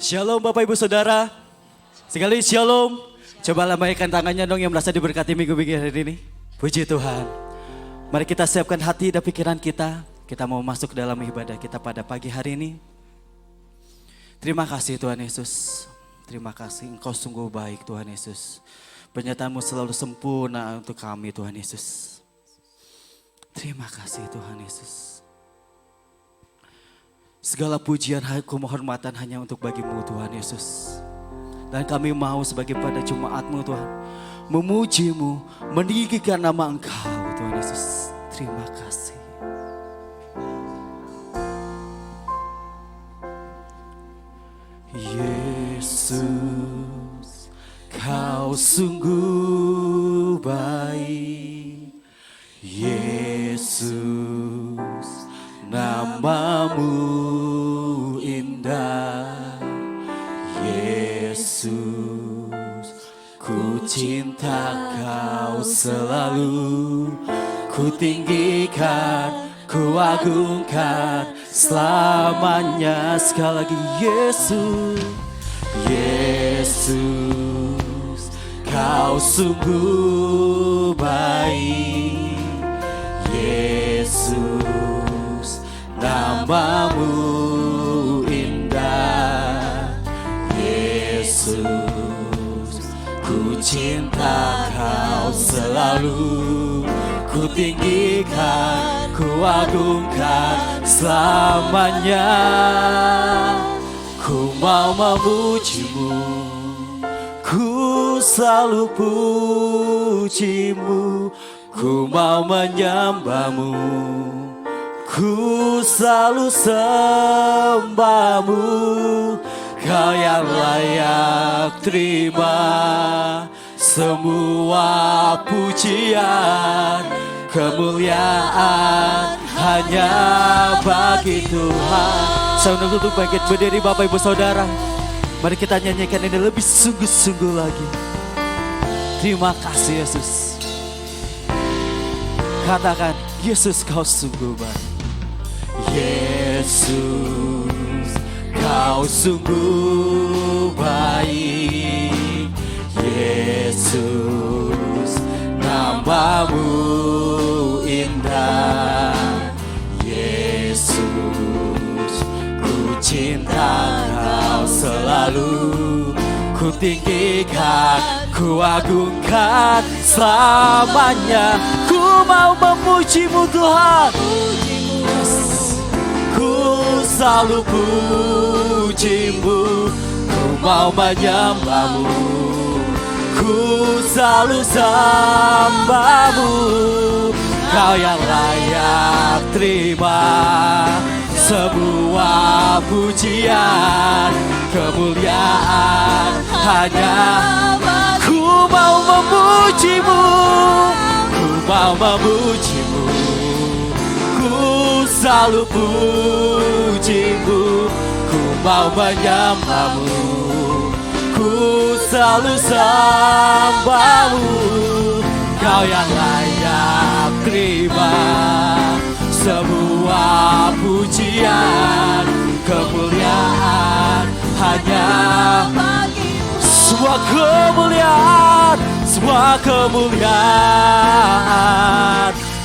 Shalom Bapak Ibu Saudara. Sekali shalom. Coba lambaikan tangannya dong yang merasa diberkati minggu-minggu hari ini. Puji Tuhan. Mari kita siapkan hati dan pikiran kita. Kita mau masuk dalam ibadah kita pada pagi hari ini. Terima kasih Tuhan Yesus. Terima kasih Engkau sungguh baik Tuhan Yesus. Penyertaan-Mu selalu sempurna untuk kami Tuhan Yesus. Terima kasih Tuhan Yesus. Segala pujian, kehormatan hanya untuk bagi-Mu Tuhan Yesus. Dan kami mau sebagai pada jemaat-Mu Tuhan, memuji-Mu, meninggikan nama Engkau Tuhan Yesus. Terima kasih. Yesus, Kau sungguh baik. Yesus, Nama-Mu indah. Yesus, ku cinta Kau selalu. Ku tinggikan, ku agungkan selamanya. Sekali lagi Yesus. Yesus, Kau sungguh baik. Yesus, Nama-Mu indah. Yesus, ku cinta Kau selalu. Ku tinggikan, ku agungkan selamanya. Ku mau memuji-Mu, ku selalu puji-Mu. Ku mau menyembah-Mu, ku selalu sembah-Mu. Kau yang layak terima semua pujian. Kemuliaan hanya bagi Tuhan. Saya untuk bangkit berdiri Bapak Ibu Saudara. Mari kita nyanyikan ini lebih sungguh-sungguh lagi. Terima kasih Yesus. Katakan, Yesus Kau sungguh baik. Yesus, Kau sungguh baik. Yesus, Nama-Mu indah. Yesus, ku cinta Kau selalu. Ku tinggikan, ku agungkan selamanya. Ku mau memuji-Mu Tuhan. Ku selalu puji-Mu. Ku mau menyembah-Mu. Ku selalu sembah-Mu. Kau yang layak terima semua pujian. Kemuliaan hanya ku mau memuji-Mu. Ku mau memuji-Mu. Ku selalu puji-Mu. Ku mau menyembah-Mu. Ku selalu sembah-Mu. Kau yang layak terima semua pujian. Kemuliaan hanya semua kemuliaan, semua kemuliaan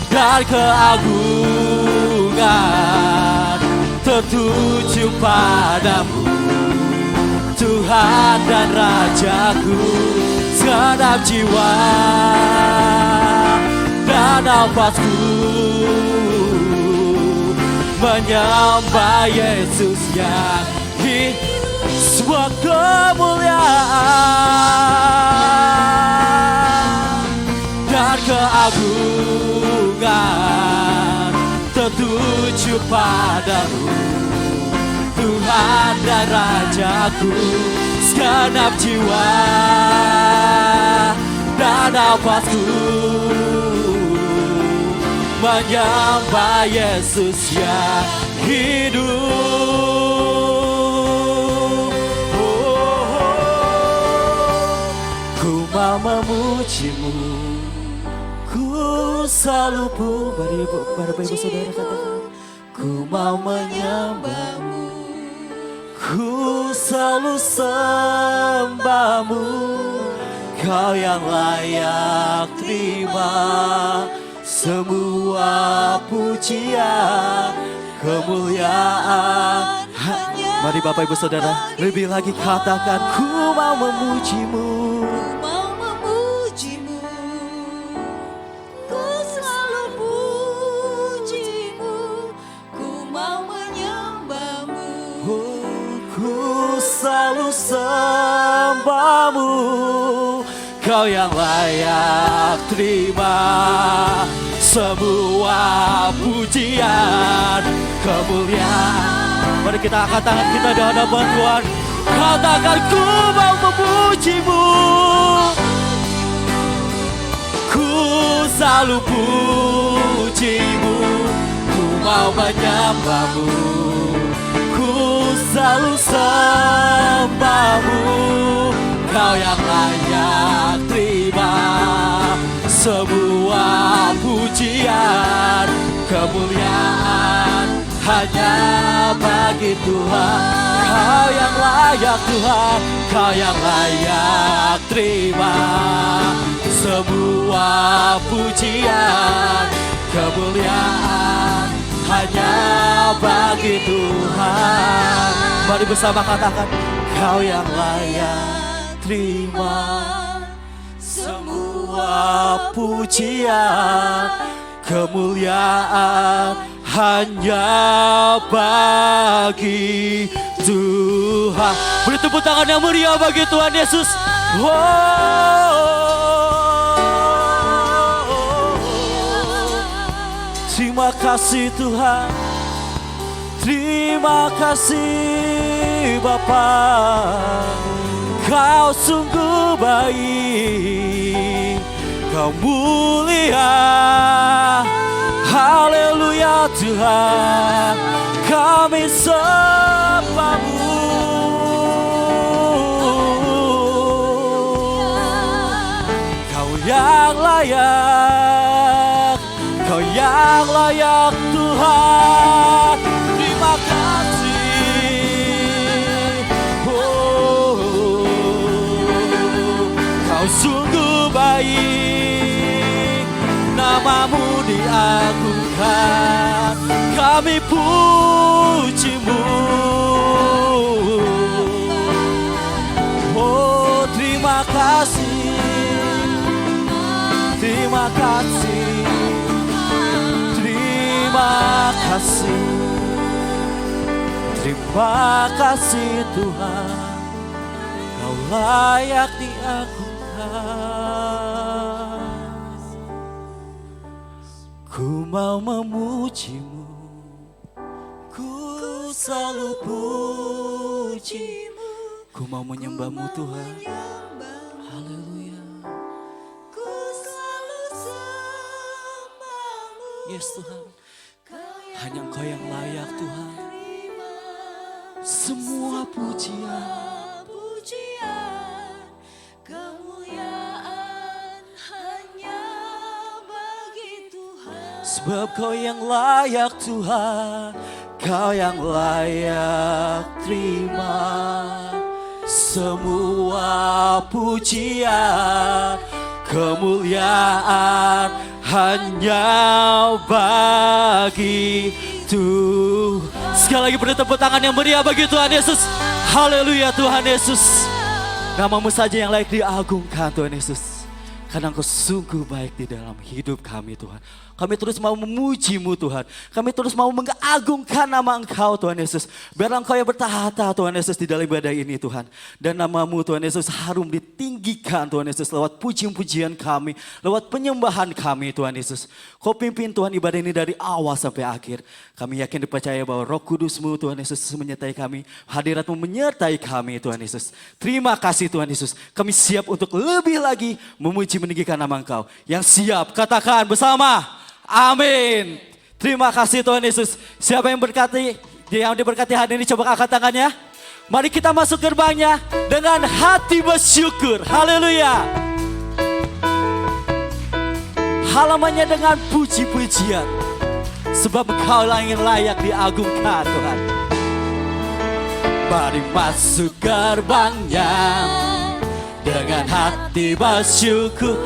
dan keagungan tertuju padamu, Tuhan dan Rajaku. Segenap jiwa dan nafasku menyembah Yesus yang hidup. Semua kemuliaan dan keagungan tertuju padamu, Tuhan dan Rajaku. Segenap jiwa dan nafasku menyembah Yesus yang hidup. Ku mau memuji-Mu. Ku selalu mari Bapak Ibu Saudara katakan. Ku mau menyembah-Mu. Ku selalu sembahmu, Kau yang layak terima semua pujian, kemuliaan. Mari Bapak Ibu Saudara, lebih lagi katakan, ku mau memujimu. Selalu sembahmu, Kau yang layak terima semua pujian, kemuliaan. Mari kita angkat tangan kita di hadapan Tuhan. Katakan, ku mau memujimu, ku selalu pujimu, ku mau menyembahmu, ku selalu sembahmu, Kau yang layak terima semua pujian, kemuliaan hanya bagi Tuhan. Kau yang layak Tuhan, Kau yang layak terima semua pujian, kemuliaan hanya bagi Tuhan. Mari bersama katakan, Kau yang layak terima semua pujian, kemuliaan hanya bagi Tuhan. Beri tepuk tangan yang meriah bagi Tuhan Yesus. Terima kasih Tuhan, terima kasih Bapa, Kau sungguh baik, Kau mulia. Haleluya Tuhan, kami sembahmu. Kau yang layak, Kau yang layak Tuhan. Terima kasih. Kau sungguh baik, namamu diagungkan, kami pujimu. Oh, terima kasih, terima kasih, terima kasih, terima kasih Tuhan, Kau layak diagungkan. Ku mau memujimu, ku selalu pujimu, ku mau menyembahmu Tuhan. Haleluya. Ku selalu sembahmu. Yes Tuhan, hanya Engkau yang layak Tuhan. Semua pujian, kemuliaan hanya bagi Tuhan. Sebab Kau yang layak Tuhan, Kau yang layak terima semua pujian, kemuliaan hanya bagi Tuhan. Sekali lagi beri tepuk tangan yang meriah bagi Tuhan Yesus. Haleluya Tuhan Yesus. Namamu saja yang layak diagungkan Tuhan Yesus. Karena Engkau sungguh baik di dalam hidup kami Tuhan. Kami terus mau memuji-Mu Tuhan. Kami terus mau mengagungkan nama Engkau Tuhan Yesus. Biar Engkau yang bertahta Tuhan Yesus di dalam ibadah ini Tuhan. Dan nama-Mu Tuhan Yesus harum ditinggikan Tuhan Yesus. Lewat pujian-pujian kami. Lewat penyembahan kami Tuhan Yesus. Kau pimpin Tuhan ibadah ini dari awal sampai akhir. Kami yakin dipercaya bahwa Roh Kudus-Mu Tuhan Yesus menyertai kami. Hadirat-Mu menyertai kami Tuhan Yesus. Terima kasih Tuhan Yesus. Kami siap untuk lebih lagi memuji meninggikan nama Engkau. Yang siap katakan bersama. Amin. Terima kasih Tuhan Yesus. Siapa yang diberkati hari ini coba angkat tangannya. Mari kita masuk gerbangnya dengan hati bersyukur. Haleluya. Halamannya dengan puji-pujian. Sebab Engkau yang layak diagungkan Tuhan. Mari masuk gerbangnya dengan hati bersyukur.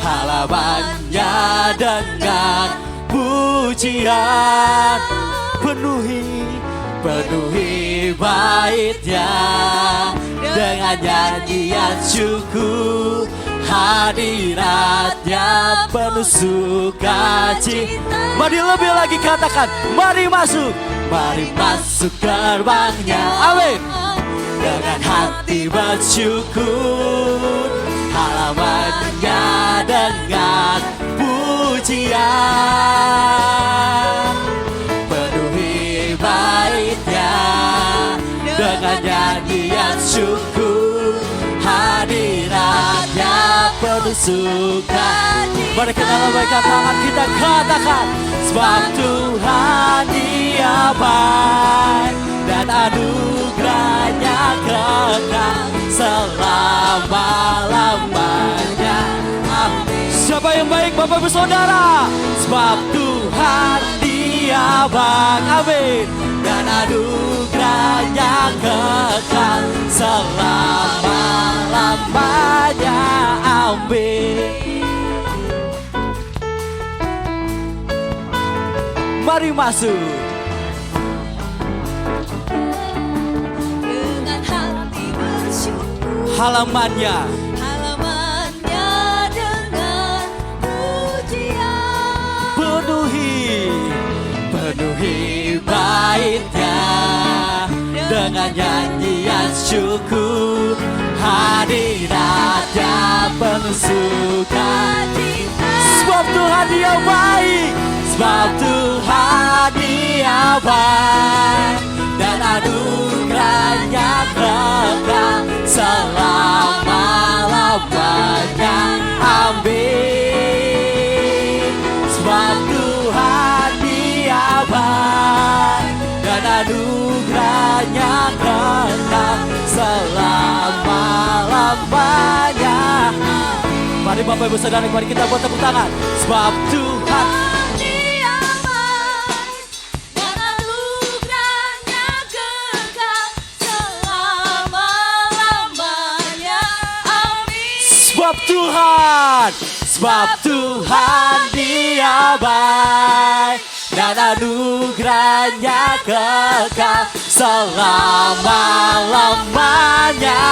Halamannya dengan pujian. Penuhi baitnya dengan nyanyian syukur. Hadiratnya penuh sukacita. Mari lebih lagi katakan, mari masuk gerbangnya. Amin. Dengan hati bersyukur, halamannya dengan pujian. Penuhi baitnya dengan nyanyian syukur. Hadiratnya penuh sukacita. Mari kita lambaikan tangan, kita katakan, sebab Tuhan Dia baik dan anugerahnya kekal selama-lamanya. Amin. Siapa yang baik Bapak Ibu Saudara? Sebab Tuhan Dia baik. Amin. Dan anugerahnya kekal selama-lamanya. Amin. Mari masuk dengan hati bersyukur. halamannya Dengan pujian. Penuhi baitnya dengan nyanyian syukur. Hadiratnya penuh sukacita. Sebab Tuhan Dia baik. Sebab Tuhan Dia baik dan anugerahnya kekal selama-lamanya. Amin. Sebab Tuhan Dia baik dan anugerahnya kekal selama-lamanya. Mari Bapak Ibu Saudara, mari kita buat tepuk tangan. Sebab Tuhan Sebab Tuhan Dia baik dan anugerahnya kekal selama-lamanya.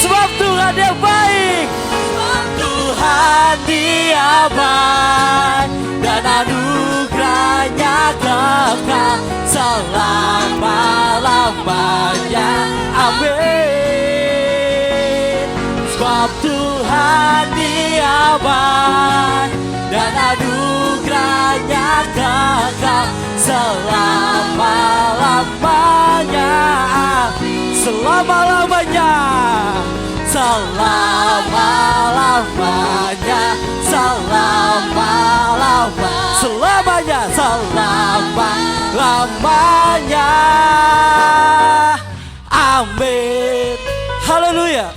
Sebab Tuhan Dia baik. Sebab Tuhan Dia baik dan anugerahnya kekal selama-lamanya. Amin. Sebab Tuhan Dia baik dan anugerahnya kekal selama-lamanya. Selama-lamanya. Selama-lamanya. Selama-lamanya. Selamanya. Selama-lamanya. Amin. Haleluya.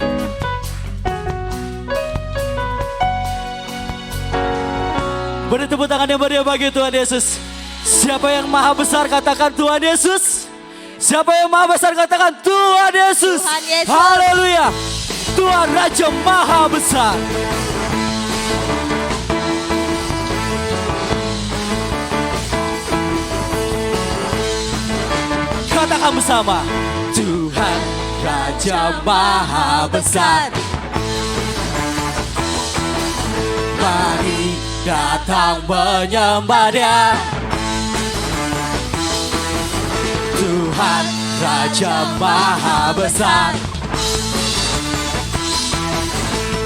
Beri tepuk tangan yang meriah bagi Tuhan Yesus. Siapa yang maha besar katakan Tuhan Yesus. Siapa yang maha besar katakan Tuhan Yesus. Tuhan Yesus. Haleluya. Tuhan Raja Maha Besar. Katakan bersama. Tuhan Raja Maha Besar. Mari datang menyembah Dia. Tuhan Raja Maha Besar.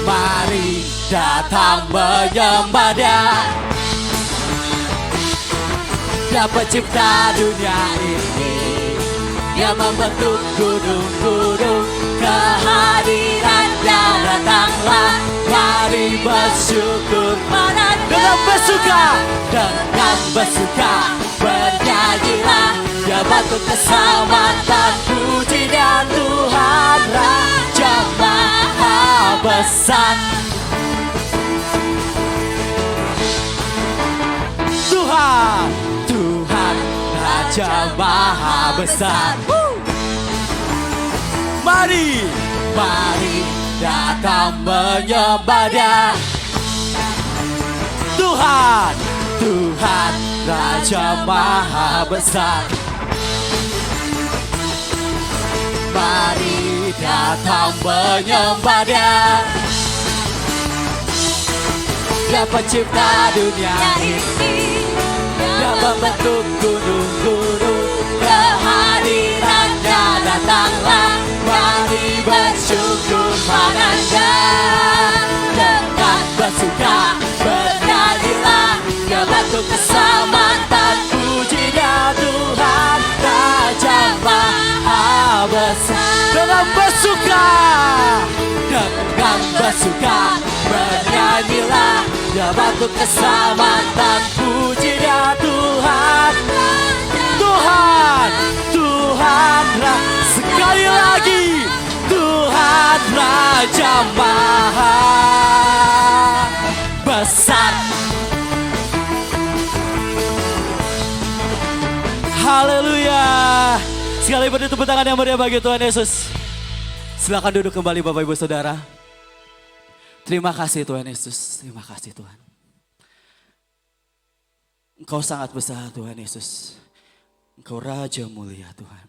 Mari datang menyembah Dia. Dia pencipta dunia ini, Dia membentuk gunung-gunung. Kehadiran-Nya datanglah. Mari bersyukur dengan bersuka bernyanyilah. Dia batu keselamatan, puji Dia Tuhan Raja Maha Besar. Tuhan Raja Maha Besar. Mari, mari datang menyembah Dia. Tuhan, Tuhan Raja Maha Besar. Mari datang menyembah Dia. Dia pencipta dunia ini, Dia membentuk gunung-gunung. Kehadirannya datanglah, mari bersyukur padanya. Dengan bersuka bernyanyilah, Dia bentuk keselamatan. Pujinya Tuhan Raja Maha Besar. Dengan bersuka bernyanyilah, Dia bentuk keselamatan. Pujinya Tuhan, Tuhan, Tuhan, sekali lagi Tuhan Raja Maha Besar. Haleluya. Sekali beri tepuk tangan yang meriah bagi Tuhan Yesus. Silakan duduk kembali Bapak Ibu Saudara. Terima kasih Tuhan Yesus. Terima kasih Tuhan. Engkau sangat besar Tuhan Yesus. Engkau Raja mulia Tuhan.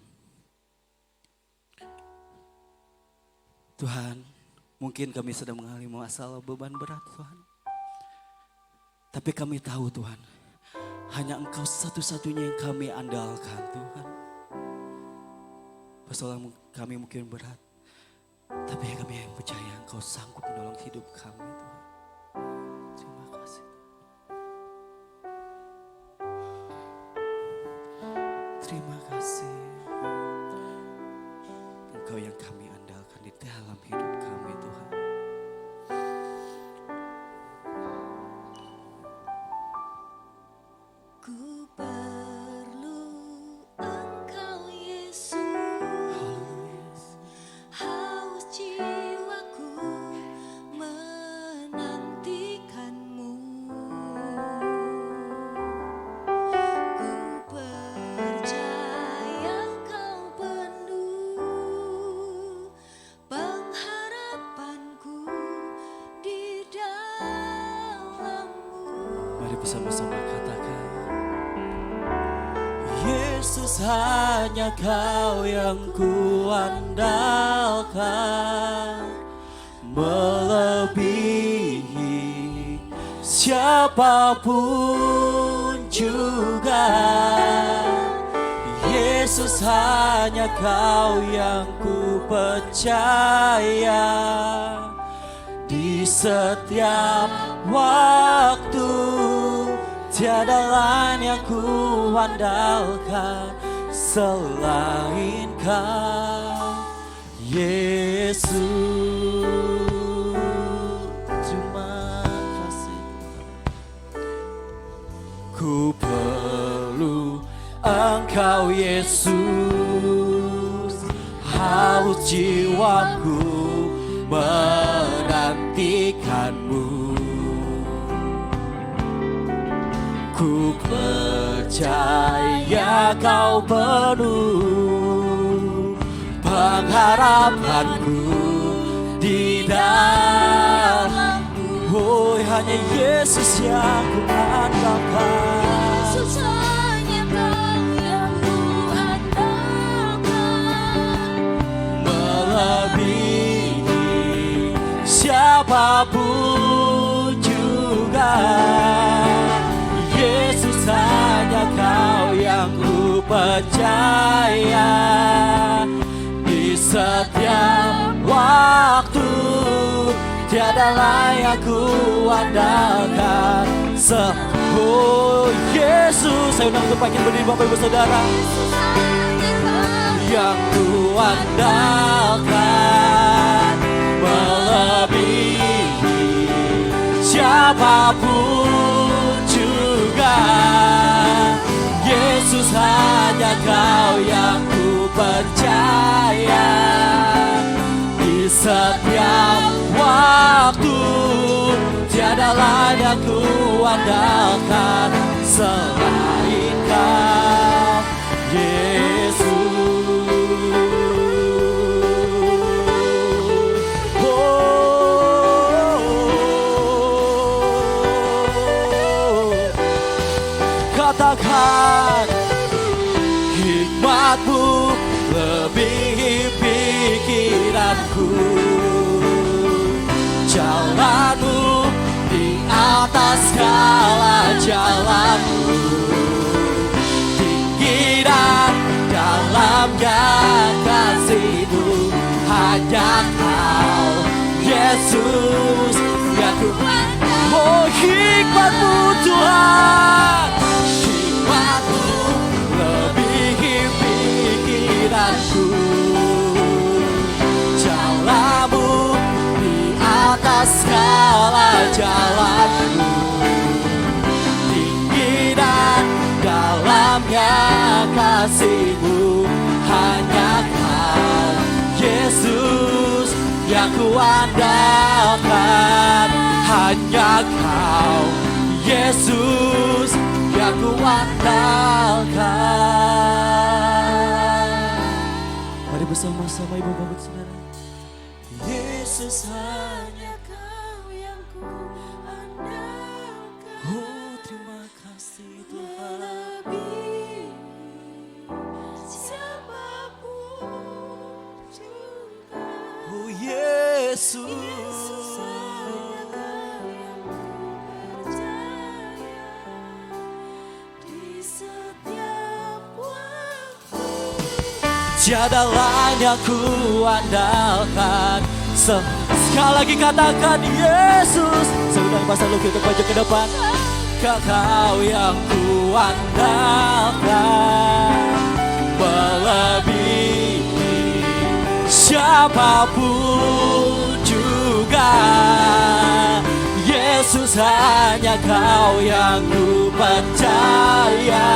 Tuhan, mungkin kami sedang mengalami masalah beban berat Tuhan. Tapi kami tahu Tuhan, hanya Engkau satu-satunya yang kami andalkan Tuhan. Persoalan kami mungkin berat, tapi kami yang percaya Engkau sanggup menolong hidup kami Tuhan. Terima kasih. Terima kasih. Engkau yang kami andalkan di dalam hidup kami Tuhan. Ku perlu Engkau Yesus. Haus jiwaku menantikanmu. Ku percaya Kau penuh pengharapanku di dalam-Mu. Mari bersama-sama katakan, Yesus hanya Kau yang kuandalkan, melebihi siapapun juga. Yesus hanya Kau yang ku percaya. Di setiap waktu tiada lain yang ku andalkan selain Kau, Yesus. Terima kasih. Ku perlu Engkau Yesus, haus jiwaku menantikanmu. Ku percaya Kau penuh pengharapanku di dalam-Mu. Oh, hanya Yesus yang ku andalkan. Yesus hanya Kau yang ku andalkan, melebihi siapapun juga. Yesus hanya Kau yang ku percaya. Di setiap waktu tiada lain yang ku andalkan. Oh Yesus, saya undang untuk bangkit berdiri Bapak Ibu Saudara. Yesus hanya Kau Yang ku andalkan, melebihi siapapun juga. Yesus hanya Kau yang ku percaya. Di setiap waktu tiada lain yang ku andalkan selain Kau, Katakan hikmatmu lebihi pikiranku, jalanmu di atas segala jalanmu, tinggi dan dalamnya kasihmu, hanya Kau Yesus yang ku pandang. Oh, hikmatmu Tuhan, hikmatmu lebihi pikiranku, jalanmu di atas segala jalanku, tinggi dan dalamnya kasihmu, hanya Kau Yesus yang ku andalkan, hanya Kau Yesus yang ku andalkan. Mari bersama-sama ibu bapak saudara. Yesus Hanya Kau yang ku andalkan. oh terima kasih Tuhan. Melebihi siapapun juga. Oh Yesus, Yesus, hanya Kau yang ku percaya di setiap waktu. tiada lain yang ku andalkan. Sekali lagi katakan Yesus. Sudah pasang luki untuk maju ke depan. Kau yang ku andalkan, melebihi siapapun juga. Yesus, hanya Kau yang ku percaya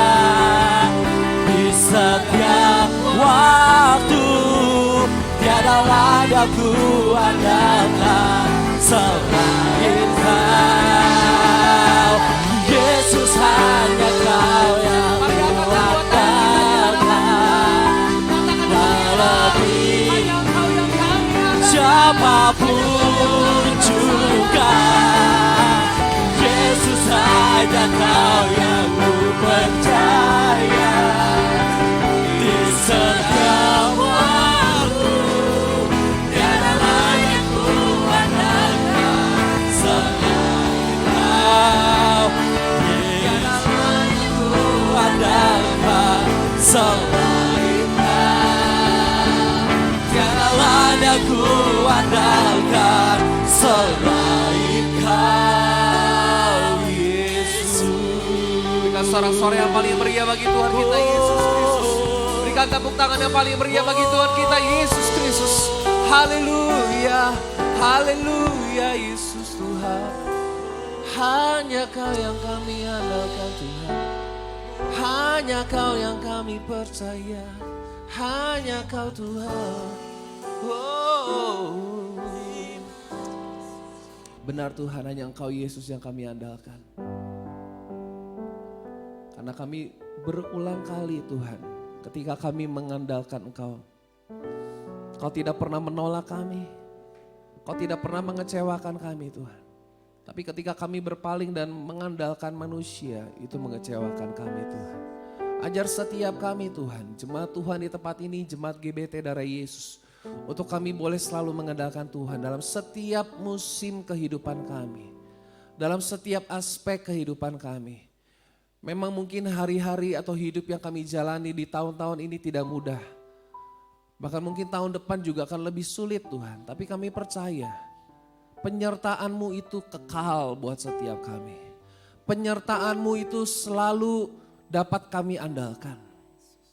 di setiap waktu. Tiada lain yang ku andalkan selain Kau. Yesus, hanya Kau yang ku andalkan, melebihi siapapun juga. Yesus, hanya Kau yang ku percaya di setiap waktu. Tiada lain yang ku andalkan selain Kau. Tiada lain yang ku andalkan selain Kau. Tiada lain yang ku andalkan selain Kau, Yesus. Berikan sorak-sorai yang paling meriah bagi Tuhan kita Yesus Kristus. Berikan tepuk tangan yang paling meriah bagi Tuhan kita Yesus Kristus. Haleluya, haleluya Yesus Tuhan. Hanya Kau yang kami andalkan Tuhan. Hanya Kau yang kami percaya. Hanya Kau Tuhan. Oh. Benar Tuhan, hanya Engkau Yesus yang kami andalkan. Karena kami berulang kali Tuhan, ketika kami mengandalkan Engkau, Kau tidak pernah menolak kami, Kau tidak pernah mengecewakan kami Tuhan. Tapi ketika kami berpaling dan mengandalkan manusia, itu mengecewakan kami Tuhan. Ajar setiap kami Tuhan, jemaat Tuhan di tempat ini, jemaat GBT Darah Yesus, untuk kami boleh selalu mengandalkan Tuhan dalam setiap musim kehidupan kami, dalam setiap aspek kehidupan kami. Memang mungkin hari-hari atau hidup yang kami jalani di tahun-tahun ini tidak mudah. Bahkan mungkin tahun depan juga akan lebih sulit Tuhan. Tapi kami percaya penyertaan-Mu itu kekal buat setiap kami. Penyertaan-Mu itu selalu dapat kami andalkan.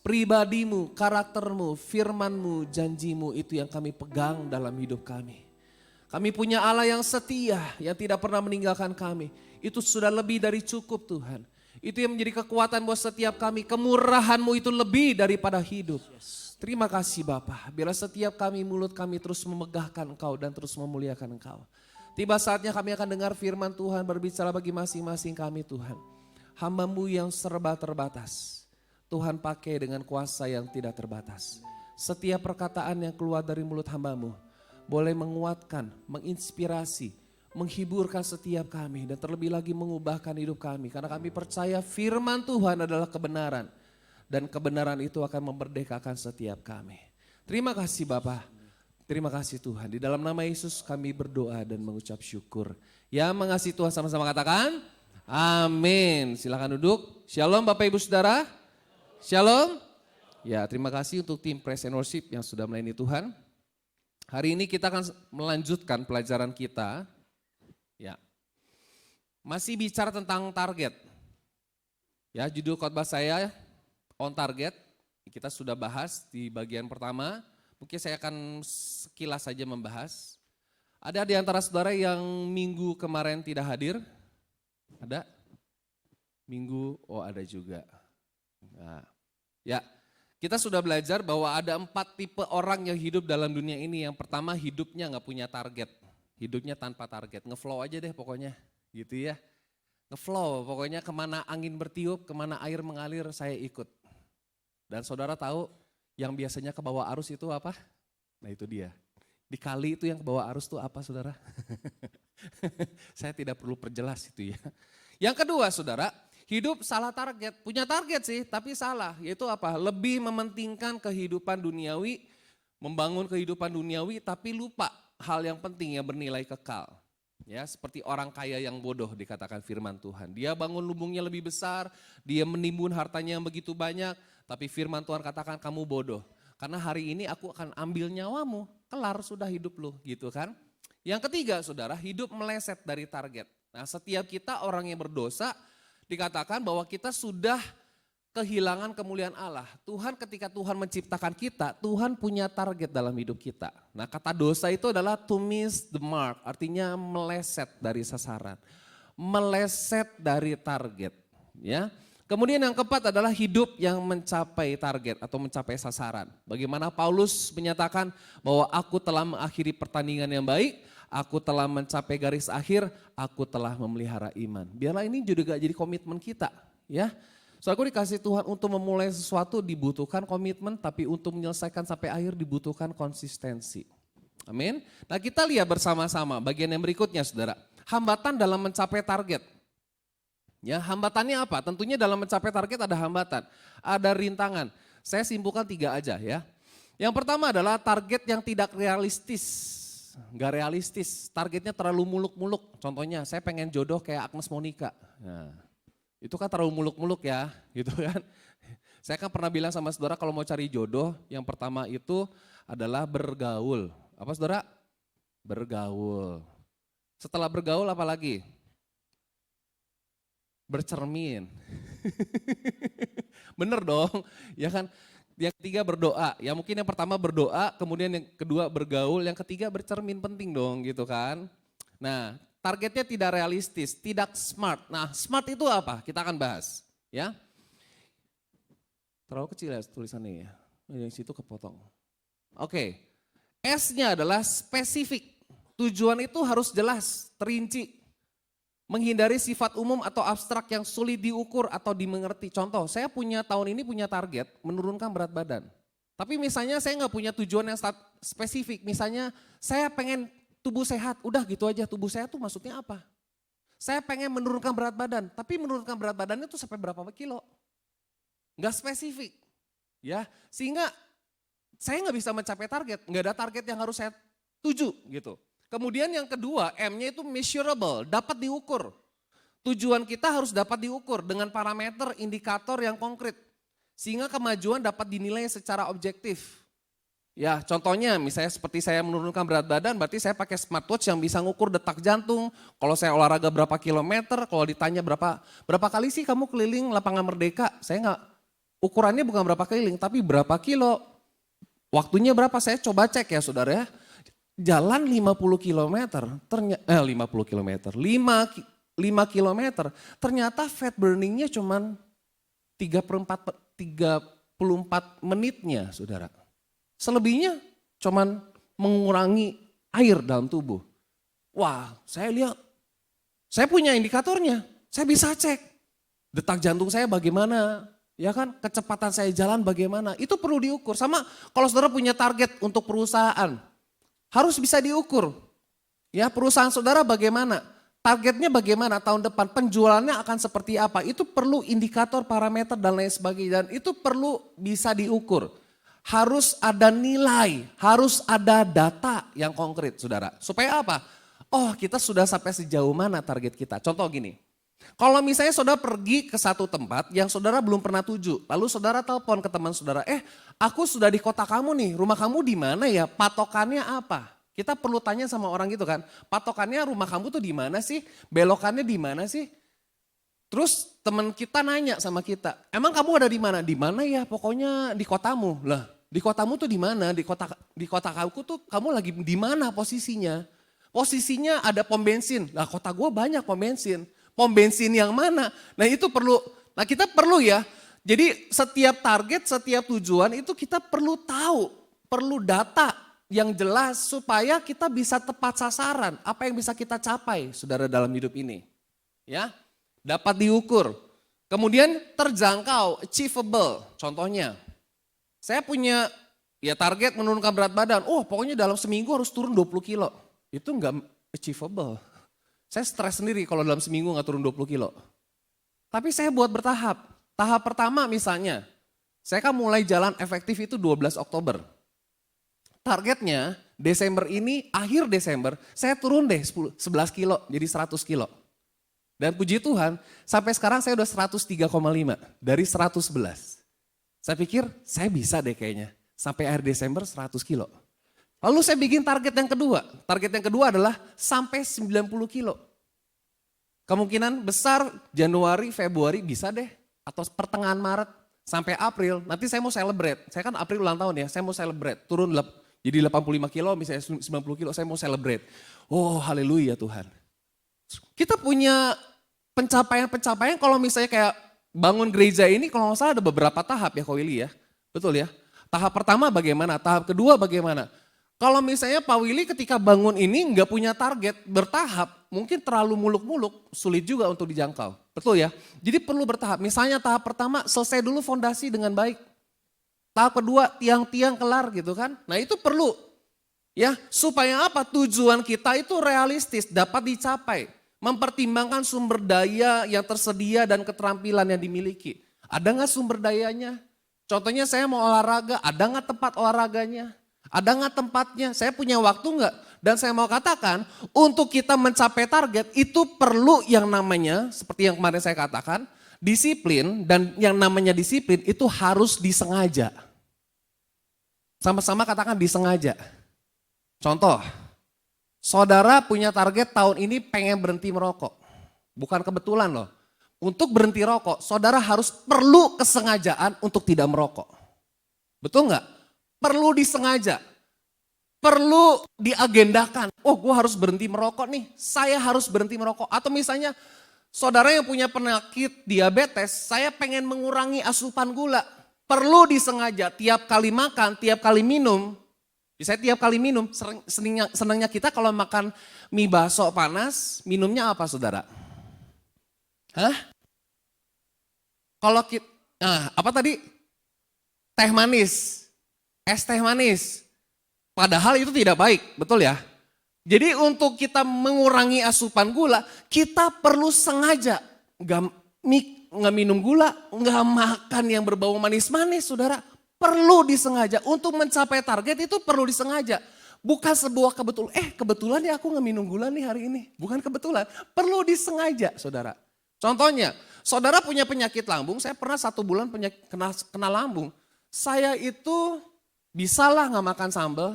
Pribadi-Mu, karakter-Mu, firman-Mu, janji-Mu itu yang kami pegang dalam hidup kami. Kami punya Allah yang setia, yang tidak pernah meninggalkan kami. Itu sudah lebih dari cukup Tuhan. Itu yang menjadi kekuatan buat setiap kami. Kemurahan-Mu itu lebih daripada hidup. Terima kasih Bapa. Biarlah setiap kami, mulut kami terus memegahkan Engkau dan terus memuliakan Engkau. Tiba saatnya kami akan dengar firman Tuhan berbicara bagi masing-masing kami Tuhan. Hamba-Mu yang serba terbatas. Tuhan pakai dengan kuasa yang tidak terbatas. Setiap perkataan yang keluar dari mulut hamba-Mu boleh menguatkan, menginspirasi, menghiburkan setiap kami dan terlebih lagi mengubahkan hidup kami. Karena kami percaya firman Tuhan adalah kebenaran dan kebenaran itu akan memerdekakan setiap kami. Terima kasih Bapa, terima kasih Tuhan. Di dalam nama Yesus kami berdoa dan mengucap syukur. Yang mengasihi Tuhan sama-sama katakan, amin. Silakan duduk. Shalom Bapak Ibu Saudara. Shalom. Ya, terima kasih untuk tim Praise and Worship yang sudah melayani Tuhan. Hari ini kita akan melanjutkan pelajaran kita. Ya. Masih bicara tentang target. Ya, judul khotbah saya on target. Kita sudah bahas di bagian pertama. Mungkin saya akan sekilas saja membahas. Ada di antara saudara yang minggu kemarin tidak hadir? Ada? Minggu, oh ada juga. Nah, ya, kita sudah belajar bahwa ada 4 tipe orang yang hidup dalam dunia ini. Yang pertama hidupnya nggak punya target, hidupnya tanpa target, ngeflow aja deh pokoknya, gitu ya. Ngeflow, pokoknya kemana angin bertiup, kemana air mengalir saya ikut. Dan saudara tahu yang biasanya ke bawah arus itu apa? Nah itu dia. Di kali itu yang ke bawah arus itu apa saudara? Saya tidak perlu perjelas itu ya. Yang kedua saudara, hidup salah target, punya target sih tapi salah, yaitu apa? Lebih mementingkan kehidupan duniawi, membangun kehidupan duniawi tapi lupa hal yang penting yang bernilai kekal. Ya, seperti orang kaya yang bodoh dikatakan firman Tuhan. Dia bangun lumbungnya lebih besar, dia menimbun hartanya yang begitu banyak, tapi firman Tuhan katakan kamu bodoh. Karena hari ini aku akan ambil nyawamu, kelar sudah hidup lu gitu kan. Yang ketiga saudara, hidup meleset dari target. Nah setiap kita orang yang berdosa dikatakan bahwa kita sudah kehilangan kemuliaan Allah. Tuhan ketika Tuhan menciptakan kita, Tuhan punya target dalam hidup kita. Nah kata dosa itu adalah to miss the mark, artinya meleset dari sasaran. Meleset dari target ya. Kemudian yang keempat adalah hidup yang mencapai target atau mencapai sasaran. Bagaimana Paulus menyatakan bahwa aku telah mengakhiri pertandingan yang baik, aku telah mencapai garis akhir, aku telah memelihara iman. Biarlah ini juga jadi komitmen kita ya. Soalnya dikasih Tuhan untuk memulai sesuatu dibutuhkan komitmen, tapi untuk menyelesaikan sampai akhir dibutuhkan konsistensi. Amin. Nah kita lihat bersama-sama bagian yang berikutnya saudara. Hambatan dalam mencapai target. Ya, hambatannya apa? Tentunya dalam mencapai target ada hambatan, ada rintangan. Saya simpulkan 3 aja ya. Yang pertama adalah target yang tidak realistis. Enggak realistis, targetnya terlalu muluk-muluk. Contohnya saya pengen jodoh kayak Agnes Monica. Nah, itu kan terlalu muluk-muluk ya, gitu kan. Saya kan pernah bilang sama saudara kalau mau cari jodoh, yang pertama itu adalah bergaul. Apa saudara? Bergaul. Setelah bergaul apa lagi? Bercermin. Bener dong, ya kan. Yang ketiga berdoa, ya mungkin yang pertama berdoa, kemudian yang kedua bergaul, yang ketiga bercermin, penting dong gitu kan. Nah targetnya tidak realistis, tidak smart. Nah smart itu apa? Kita akan bahas ya. Terlalu kecil ya tulisannya ya, yang situ kepotong. Oke, S-nya adalah spesifik, tujuan itu harus jelas, terinci. Menghindari sifat umum atau abstrak yang sulit diukur atau dimengerti. Contoh, saya tahun ini punya target menurunkan berat badan. Tapi misalnya saya nggak punya tujuan yang spesifik. Misalnya saya pengen tubuh sehat, udah gitu aja. Tubuh sehat tuh maksudnya apa? Saya pengen menurunkan berat badan, tapi menurunkan berat badannya tuh sampai berapa kilo? Nggak spesifik. Ya, sehingga saya nggak bisa mencapai target, nggak ada target yang harus saya tuju gitu. Kemudian yang kedua, M-nya itu measurable, dapat diukur. Tujuan kita harus dapat diukur dengan parameter, indikator yang konkret. Sehingga kemajuan dapat dinilai secara objektif. Ya contohnya misalnya seperti saya menurunkan berat badan, berarti saya pakai smartwatch yang bisa ngukur detak jantung. Kalau saya olahraga berapa kilometer, kalau ditanya berapa kali sih kamu keliling lapangan Merdeka, saya nggak, ukurannya bukan berapa keliling, tapi berapa kilo. Waktunya berapa, saya coba cek ya saudara ya. Jalan 50 km, 5 km, ternyata fat burningnya cuma 34 menitnya saudara. Selebihnya cuma mengurangi air dalam tubuh. Wah saya lihat, saya punya indikatornya, saya bisa cek. Detak jantung saya bagaimana, Ya kan, kecepatan saya jalan bagaimana, itu perlu diukur. Sama kalau saudara punya target untuk perusahaan, harus bisa diukur. Ya, perusahaan saudara bagaimana, targetnya bagaimana tahun depan, penjualannya akan seperti apa, itu perlu indikator, parameter dan lain sebagainya. Dan itu perlu bisa diukur. Harus ada nilai, harus ada data yang konkret saudara. Supaya apa? Oh, kita sudah sampai sejauh mana target kita. Contoh gini. Kalau misalnya saudara pergi ke satu tempat yang saudara belum pernah tuju, lalu saudara telepon ke teman saudara, aku sudah di kota kamu nih, rumah kamu di mana ya, patokannya apa? Kita perlu tanya sama orang gitu kan, patokannya rumah kamu tuh di mana sih, belokannya di mana sih? Terus teman kita nanya sama kita, emang kamu ada di mana? Di mana ya, pokoknya di kotamu. Lah, di kotamu tuh di mana? Di kota kamu tuh kamu lagi di mana posisinya? Posisinya ada pom bensin. Lah, kota gue banyak pom bensin. Pom bensin yang mana? Nah itu perlu, nah kita perlu ya. Jadi setiap target, setiap tujuan itu kita perlu tahu, perlu data yang jelas supaya kita bisa tepat sasaran. Apa yang bisa kita capai saudara dalam hidup ini. Ya, dapat diukur. Kemudian terjangkau, achievable. Contohnya, saya punya ya target menurunkan berat badan. Oh pokoknya dalam seminggu harus turun 20 kilo. Itu enggak achievable. Saya stres sendiri kalau dalam seminggu nggak turun 20 kilo. Tapi saya buat bertahap. Tahap pertama misalnya, saya kan mulai jalan efektif itu 12 Oktober. Targetnya Desember ini, akhir Desember, saya turun deh 11 kilo jadi 100 kilo. Dan puji Tuhan, sampai sekarang saya udah 103,5 dari 111. Saya pikir saya bisa deh kayaknya, sampai akhir Desember 100 kilo. Lalu saya bikin target yang kedua. Target yang kedua adalah sampai 90 kilo. Kemungkinan besar Januari, Februari bisa deh. Atau pertengahan Maret sampai April. Nanti saya mau celebrate. Saya kan April ulang tahun ya, saya mau celebrate. Turun jadi 85 kilo, misalnya 90 kilo, saya mau celebrate. Oh haleluya Tuhan. Kita punya pencapaian-pencapaian kalau misalnya kayak bangun gereja ini kalau nggak salah ada beberapa tahap ya Ko Willy ya. Betul ya. Tahap pertama bagaimana, tahap kedua bagaimana. Kalau misalnya Pak Willy ketika bangun ini nggak punya target bertahap, mungkin terlalu muluk-muluk, sulit juga untuk dijangkau. Betul ya? Jadi perlu bertahap. Misalnya tahap pertama selesai dulu fondasi dengan baik. Tahap kedua tiang-tiang kelar gitu kan. Nah itu perlu. Ya, supaya apa? Tujuan kita itu realistis, dapat dicapai. Mempertimbangkan sumber daya yang tersedia dan keterampilan yang dimiliki. Ada nggak sumber dayanya? Contohnya saya mau olahraga, ada nggak tempat olahraganya? Ada nggak tempatnya? Saya punya waktu nggak? Dan saya mau katakan, untuk kita mencapai target itu perlu yang namanya, seperti yang kemarin saya katakan, disiplin. Dan yang namanya disiplin itu harus disengaja. Sama-sama katakan disengaja. Contoh, saudara punya target tahun ini pengen berhenti merokok. Bukan kebetulan loh. Untuk berhenti rokok, saudara harus perlu kesengajaan untuk tidak merokok. Betul nggak? Perlu disengaja, perlu diagendakan. Oh gue harus berhenti merokok nih, saya harus berhenti merokok. Atau misalnya saudara yang punya penyakit diabetes, saya pengen mengurangi asupan gula. Perlu disengaja, tiap kali makan, tiap kali minum. Misalnya tiap kali minum, senangnya kita kalau makan mie bakso panas, minumnya apa saudara? Hah? Kalau kita, apa tadi? Teh manis. Es teh manis. Padahal itu tidak baik, betul ya? Jadi untuk kita mengurangi asupan gula, kita perlu sengaja. Nggak minum gula, nggak makan yang berbau manis-manis saudara. Perlu disengaja, untuk mencapai target itu perlu disengaja. Bukan sebuah kebetulan, kebetulan ya aku nggak minum gula nih hari ini. Bukan kebetulan, perlu disengaja saudara. Contohnya, saudara punya penyakit lambung, saya pernah 1 bulan kena lambung. Saya itu bisa lah nggak makan sambal,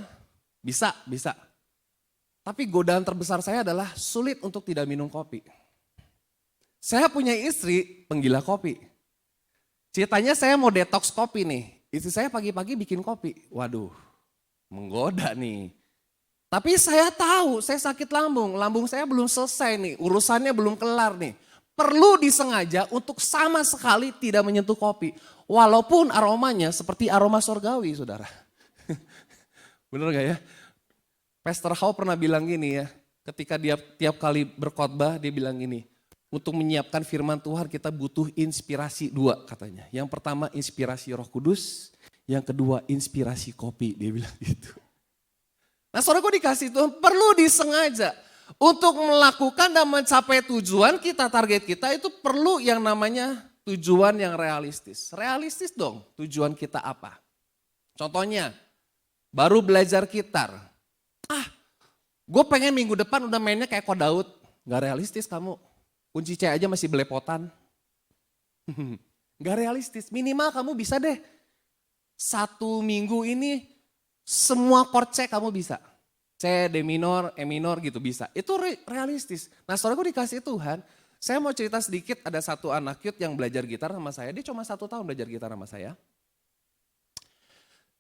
bisa. Tapi godaan terbesar saya adalah sulit untuk tidak minum kopi. Saya punya istri penggila kopi. Ceritanya saya mau detox kopi nih. Istri saya pagi-pagi bikin kopi. Waduh, menggoda nih. Tapi saya tahu saya sakit lambung. Lambung saya belum selesai nih, urusannya belum kelar nih. Perlu disengaja untuk sama sekali tidak menyentuh kopi. Walaupun aromanya seperti aroma surgawi saudara. Bener gak ya? Pastor Hau pernah bilang gini ya, ketika dia tiap kali berkhotbah dia bilang gini, untuk menyiapkan firman Tuhan kita butuh inspirasi 2 katanya. Yang pertama inspirasi Roh Kudus, yang kedua inspirasi kopi, dia bilang gitu. Nah saudaraku dikasih Tuhan perlu disengaja. Untuk melakukan dan mencapai tujuan kita, target kita itu perlu yang namanya tujuan yang realistis. Realistis dong tujuan kita apa. Contohnya baru belajar gitar. Gue pengen minggu depan udah mainnya kayak Ko Daud. Gak realistis kamu. Kunci C aja masih belepotan. Gak realistis. Minimal kamu bisa deh. 1 minggu ini semua chord C kamu bisa. C, D minor, E minor gitu bisa. Itu realistis. Nah saudaraku dikasih Tuhan. Saya mau cerita sedikit, ada satu anak cute yang belajar gitar sama saya. Dia cuma 1 tahun belajar gitar sama saya.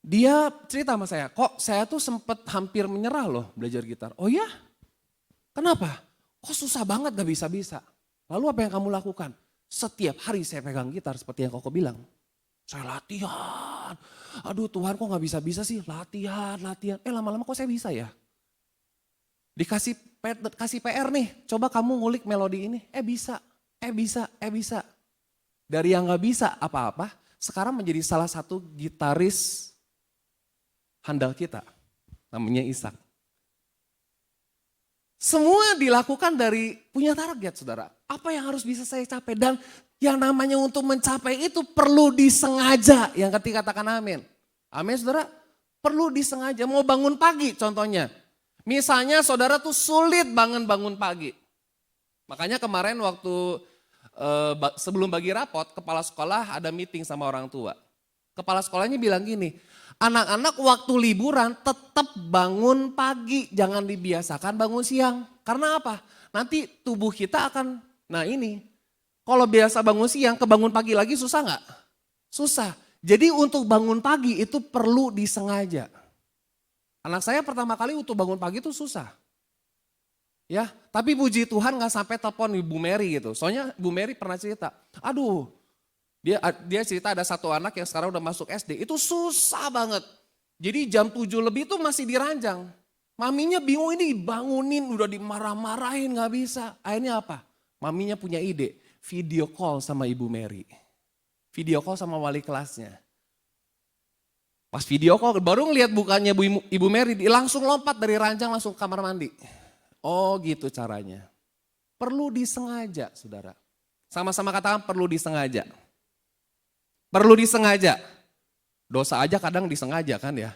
Dia cerita sama saya, kok saya tuh sempet hampir menyerah loh belajar gitar. Oh ya? Kenapa? Kok susah banget gak bisa-bisa. Lalu apa yang kamu lakukan? Setiap hari saya pegang gitar seperti yang Koko bilang. Saya latihan. Aduh Tuhan kok gak bisa-bisa sih, latihan. Lama-lama kok saya bisa ya? Kasih PR nih, coba kamu ngulik melodi ini. Bisa. Dari yang gak bisa apa-apa, sekarang menjadi salah satu gitaris handal kita. Namanya Ishak. Semua dilakukan dari punya target saudara. Apa yang harus bisa saya capai dan yang namanya untuk mencapai itu perlu disengaja. Yang ketiga katakan amin. Amin saudara, perlu disengaja. Mau bangun pagi contohnya. Misalnya saudara tuh sulit bangun pagi. Makanya kemarin waktu sebelum bagi rapot, kepala sekolah ada meeting sama orang tua. Kepala sekolahnya bilang gini, anak-anak waktu liburan tetap bangun pagi, jangan dibiasakan bangun siang. Karena apa? Nanti tubuh kita akan, kalau biasa bangun siang, kebangun pagi lagi susah nggak? Susah. Jadi untuk bangun pagi itu perlu disengaja. Anak saya pertama kali untuk bangun pagi itu susah. Ya, tapi puji Tuhan nggak sampai telepon Ibu Mary gitu. Soalnya Ibu Mary pernah cerita, aduh dia cerita ada satu anak yang sekarang udah masuk SD, itu susah banget. Jadi jam 7 lebih itu masih diranjang. Maminya bingung ini bangunin, udah dimarah-marahin gak bisa. Akhirnya apa? Maminya punya ide, video call sama Ibu Mary. Video call sama wali kelasnya. Pas video call baru ngeliat bukannya Ibu Mary, langsung lompat dari ranjang langsung ke kamar mandi. Oh gitu caranya. Perlu disengaja saudara. Sama-sama katakan perlu disengaja. Perlu disengaja. Dosa aja kadang disengaja kan ya.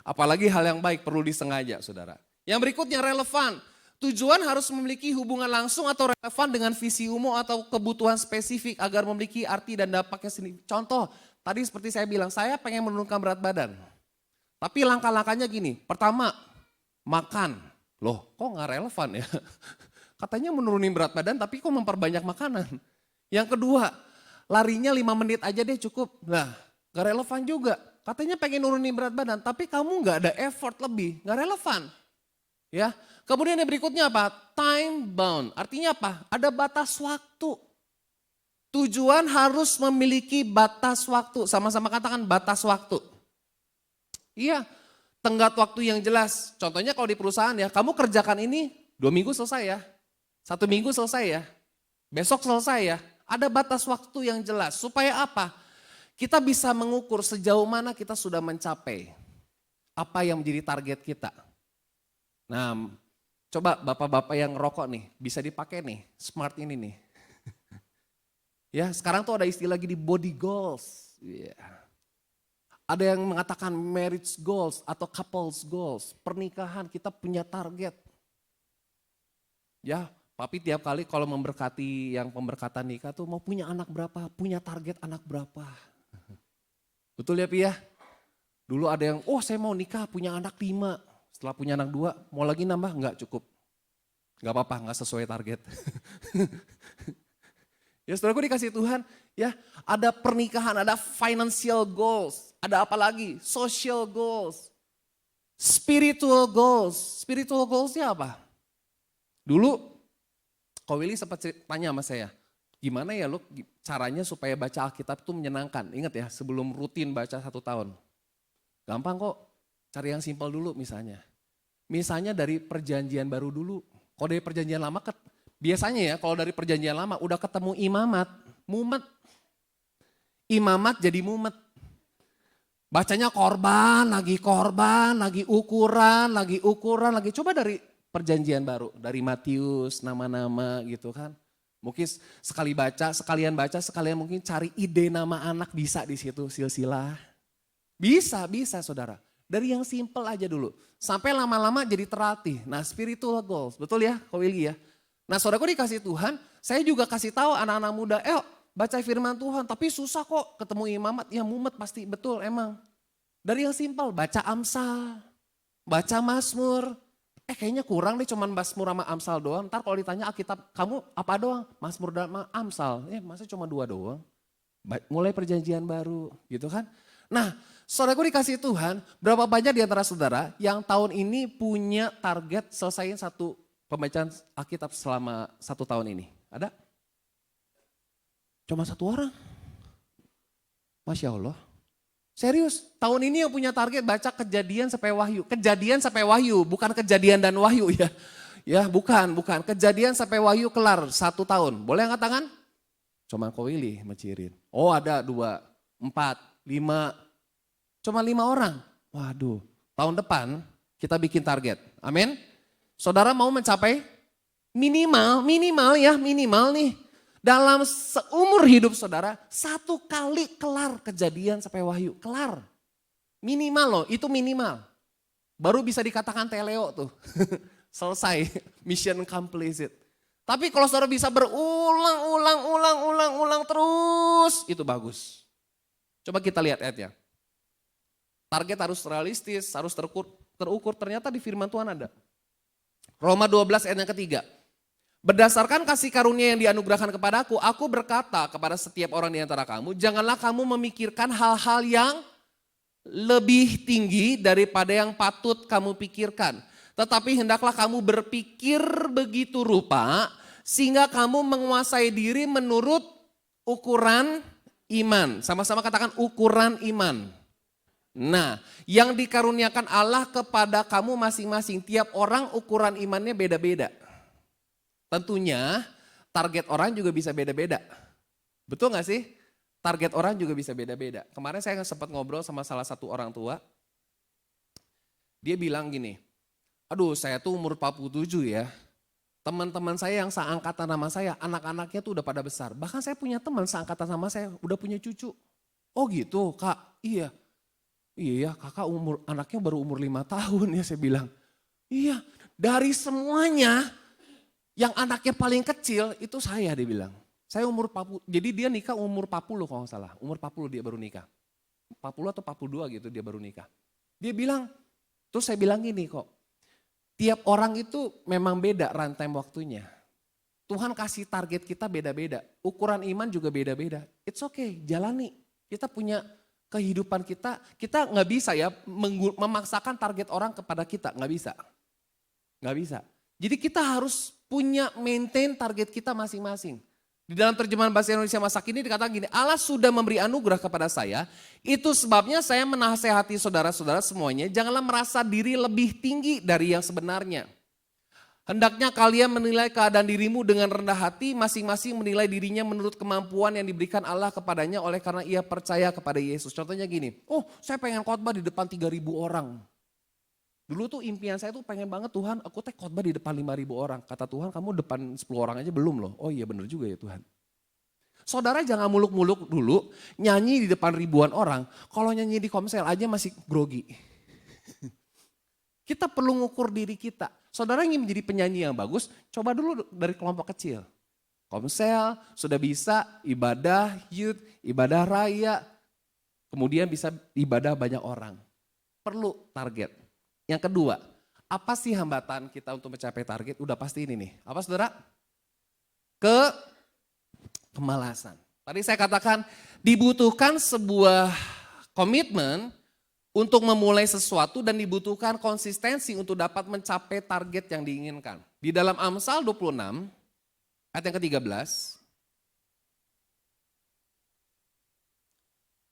Apalagi hal yang baik perlu disengaja saudara. Yang berikutnya relevan. Tujuan harus memiliki hubungan langsung atau relevan dengan visi umum atau kebutuhan spesifik agar memiliki arti dan dampaknya sendiri. Contoh, tadi seperti saya bilang, saya pengen menurunkan berat badan. Tapi langkah-langkahnya gini, pertama makan. Loh kok gak relevan ya? Katanya menurunin berat badan tapi kok memperbanyak makanan. Yang kedua, larinya 5 menit aja deh cukup. Nah gak relevan juga. Katanya pengen nurunin berat badan tapi kamu gak ada effort lebih. Gak relevan. Ya. Kemudian yang berikutnya apa? Time bound. Artinya apa? Ada batas waktu. Tujuan harus memiliki batas waktu. Sama-sama katakan batas waktu. Iya. Tenggat waktu yang jelas. Contohnya kalau di perusahaan ya. Kamu kerjakan ini 2 minggu selesai ya. 1 minggu selesai ya. Besok selesai ya. Ada batas waktu yang jelas. Supaya apa? Kita bisa mengukur sejauh mana kita sudah mencapai apa yang menjadi target kita. Nah, coba bapak-bapak yang rokok nih, bisa dipakai nih, smart ini nih. Ya, sekarang tuh ada istilah gini body goals. Yeah. Ada yang mengatakan marriage goals atau couples goals. Pernikahan kita punya target. Ya, papi tiap kali kalau memberkati yang pemberkatan nikah tuh mau punya anak berapa, punya target anak berapa. Betul ya Pi ya? Dulu ada yang, saya mau nikah punya anak 5. Setelah punya anak 2, mau lagi nambah? Enggak cukup. Enggak apa-apa, enggak sesuai target. Ya saudaraku dikasih Tuhan, ya ada pernikahan, ada financial goals. Ada apa lagi? Social goals. Spiritual goals. Spiritual goalsnya apa? Dulu, Ko Willy sempat tanya sama saya, gimana ya lo caranya supaya baca Alkitab itu menyenangkan? Ingat ya, sebelum rutin baca 1 tahun. Gampang kok, cari yang simpel dulu misalnya. Misalnya dari perjanjian baru dulu. Kalau dari perjanjian lama Biasanya ya kalau dari perjanjian lama udah ketemu imamat, mumet. Imamat jadi mumet. Bacanya korban, lagi ukuran, lagi. Coba dari perjanjian baru, dari Matius, nama-nama gitu kan. Mungkin sekalian baca, sekalian mungkin cari ide nama anak bisa di situ, silsilah. Bisa saudara. Dari yang simple aja dulu. Sampai lama-lama jadi terlatih. Nah spiritual goals, betul ya Ko Willy ya. Nah saudaraku dikasih Tuhan, saya juga kasih tahu anak-anak muda, baca firman Tuhan, tapi susah kok ketemu imamat, ya mumet pasti, betul emang. Dari yang simpel, baca Amsal, baca Mazmur, kayaknya kurang deh cuman Mazmur sama Amsal doang. Ntar kalau ditanya Alkitab, kamu apa doang? Mazmur dan Amsal, masa cuma 2 doang? Mulai perjanjian baru gitu kan. Nah saudaraku dikasih Tuhan, berapa banyak di antara saudara yang tahun ini punya target selesaiin satu pembacaan Alkitab selama 1 tahun ini? Ada? Cuma 1 orang. Masya Allah. Serius, tahun ini yang punya target baca Kejadian sampai Wahyu. Kejadian sampai Wahyu, bukan Kejadian dan Wahyu ya. Ya bukan. Kejadian sampai Wahyu kelar 1 tahun. Boleh angkat tangan? Cuma Ko Willy mecirin. Oh ada 2, 4, 5. Cuma 5 orang. Waduh, tahun depan kita bikin target. Amin. Saudara mau mencapai minimal nih. Dalam seumur hidup saudara, 1 kali kelar Kejadian sampai Wahyu, kelar. Minimal loh, itu minimal. Baru bisa dikatakan teleo tuh, selesai, mission completed. Tapi kalau saudara bisa berulang terus, itu bagus. Coba kita lihat ayatnya. Target harus realistis, harus terukur, ternyata di firman Tuhan ada. Roma 12 ayat yang ketiga. Berdasarkan kasih karunia yang dianugerahkan kepadaku, aku berkata kepada setiap orang di antara kamu, janganlah kamu memikirkan hal-hal yang lebih tinggi daripada yang patut kamu pikirkan. Tetapi hendaklah kamu berpikir begitu rupa, sehingga kamu menguasai diri menurut ukuran iman. Sama-sama katakan ukuran iman. Nah, yang dikaruniakan Allah kepada kamu masing-masing, tiap orang ukuran imannya beda-beda. Tentunya target orang juga bisa beda-beda. Betul gak sih? Target orang juga bisa beda-beda. Kemarin saya sempat ngobrol sama salah satu orang tua. Dia bilang gini, aduh saya tuh umur 47 ya. Teman-teman saya yang seangkatan sama saya, anak-anaknya tuh udah pada besar. Bahkan saya punya teman seangkatan sama saya, udah punya cucu. Oh gitu kak, iya. Iya kakak anaknya baru umur 5 tahun ya saya bilang. Iya dari semuanya. Yang anaknya paling kecil itu saya dia bilang. Saya umur 40, jadi dia nikah umur 40 kalau nggak salah. Umur 40 dia baru nikah. 40 atau 42 gitu dia baru nikah. Dia bilang, terus saya bilang gini kok. Tiap orang itu memang beda rantai waktunya. Tuhan kasih target kita beda-beda. Ukuran iman juga beda-beda. It's okay, jalani. Kita punya kehidupan kita nggak bisa ya memaksakan target orang kepada kita. Nggak bisa. Nggak bisa. Jadi kita harus punya maintain target kita masing-masing. Di dalam terjemahan bahasa Indonesia masa kini dikatakan gini, Allah sudah memberi anugerah kepada saya, itu sebabnya saya menasehati saudara-saudara semuanya, janganlah merasa diri lebih tinggi dari yang sebenarnya. Hendaknya kalian menilai keadaan dirimu dengan rendah hati, masing-masing menilai dirinya menurut kemampuan yang diberikan Allah kepadanya oleh karena ia percaya kepada Yesus. Contohnya gini, saya pengen khotbah di depan 3.000 orang. Dulu tuh impian saya tuh pengen banget Tuhan, aku khotbah di depan 5.000 orang. Kata Tuhan kamu depan 10 orang aja belum loh. Oh iya bener juga ya Tuhan. Saudara jangan muluk-muluk dulu nyanyi di depan ribuan orang. Kalau nyanyi di komsel aja masih grogi. Kita perlu ngukur diri kita. Saudara ingin menjadi penyanyi yang bagus, coba dulu dari kelompok kecil. Komsel, sudah bisa ibadah youth, ibadah raya. Kemudian bisa ibadah banyak orang. Perlu target. Yang kedua, apa sih hambatan kita untuk mencapai target? Udah pasti ini nih. Apa saudara? Kemalasan. Tadi saya katakan dibutuhkan sebuah komitmen untuk memulai sesuatu dan dibutuhkan konsistensi untuk dapat mencapai target yang diinginkan. Di dalam Amsal 26 ayat yang ke-13.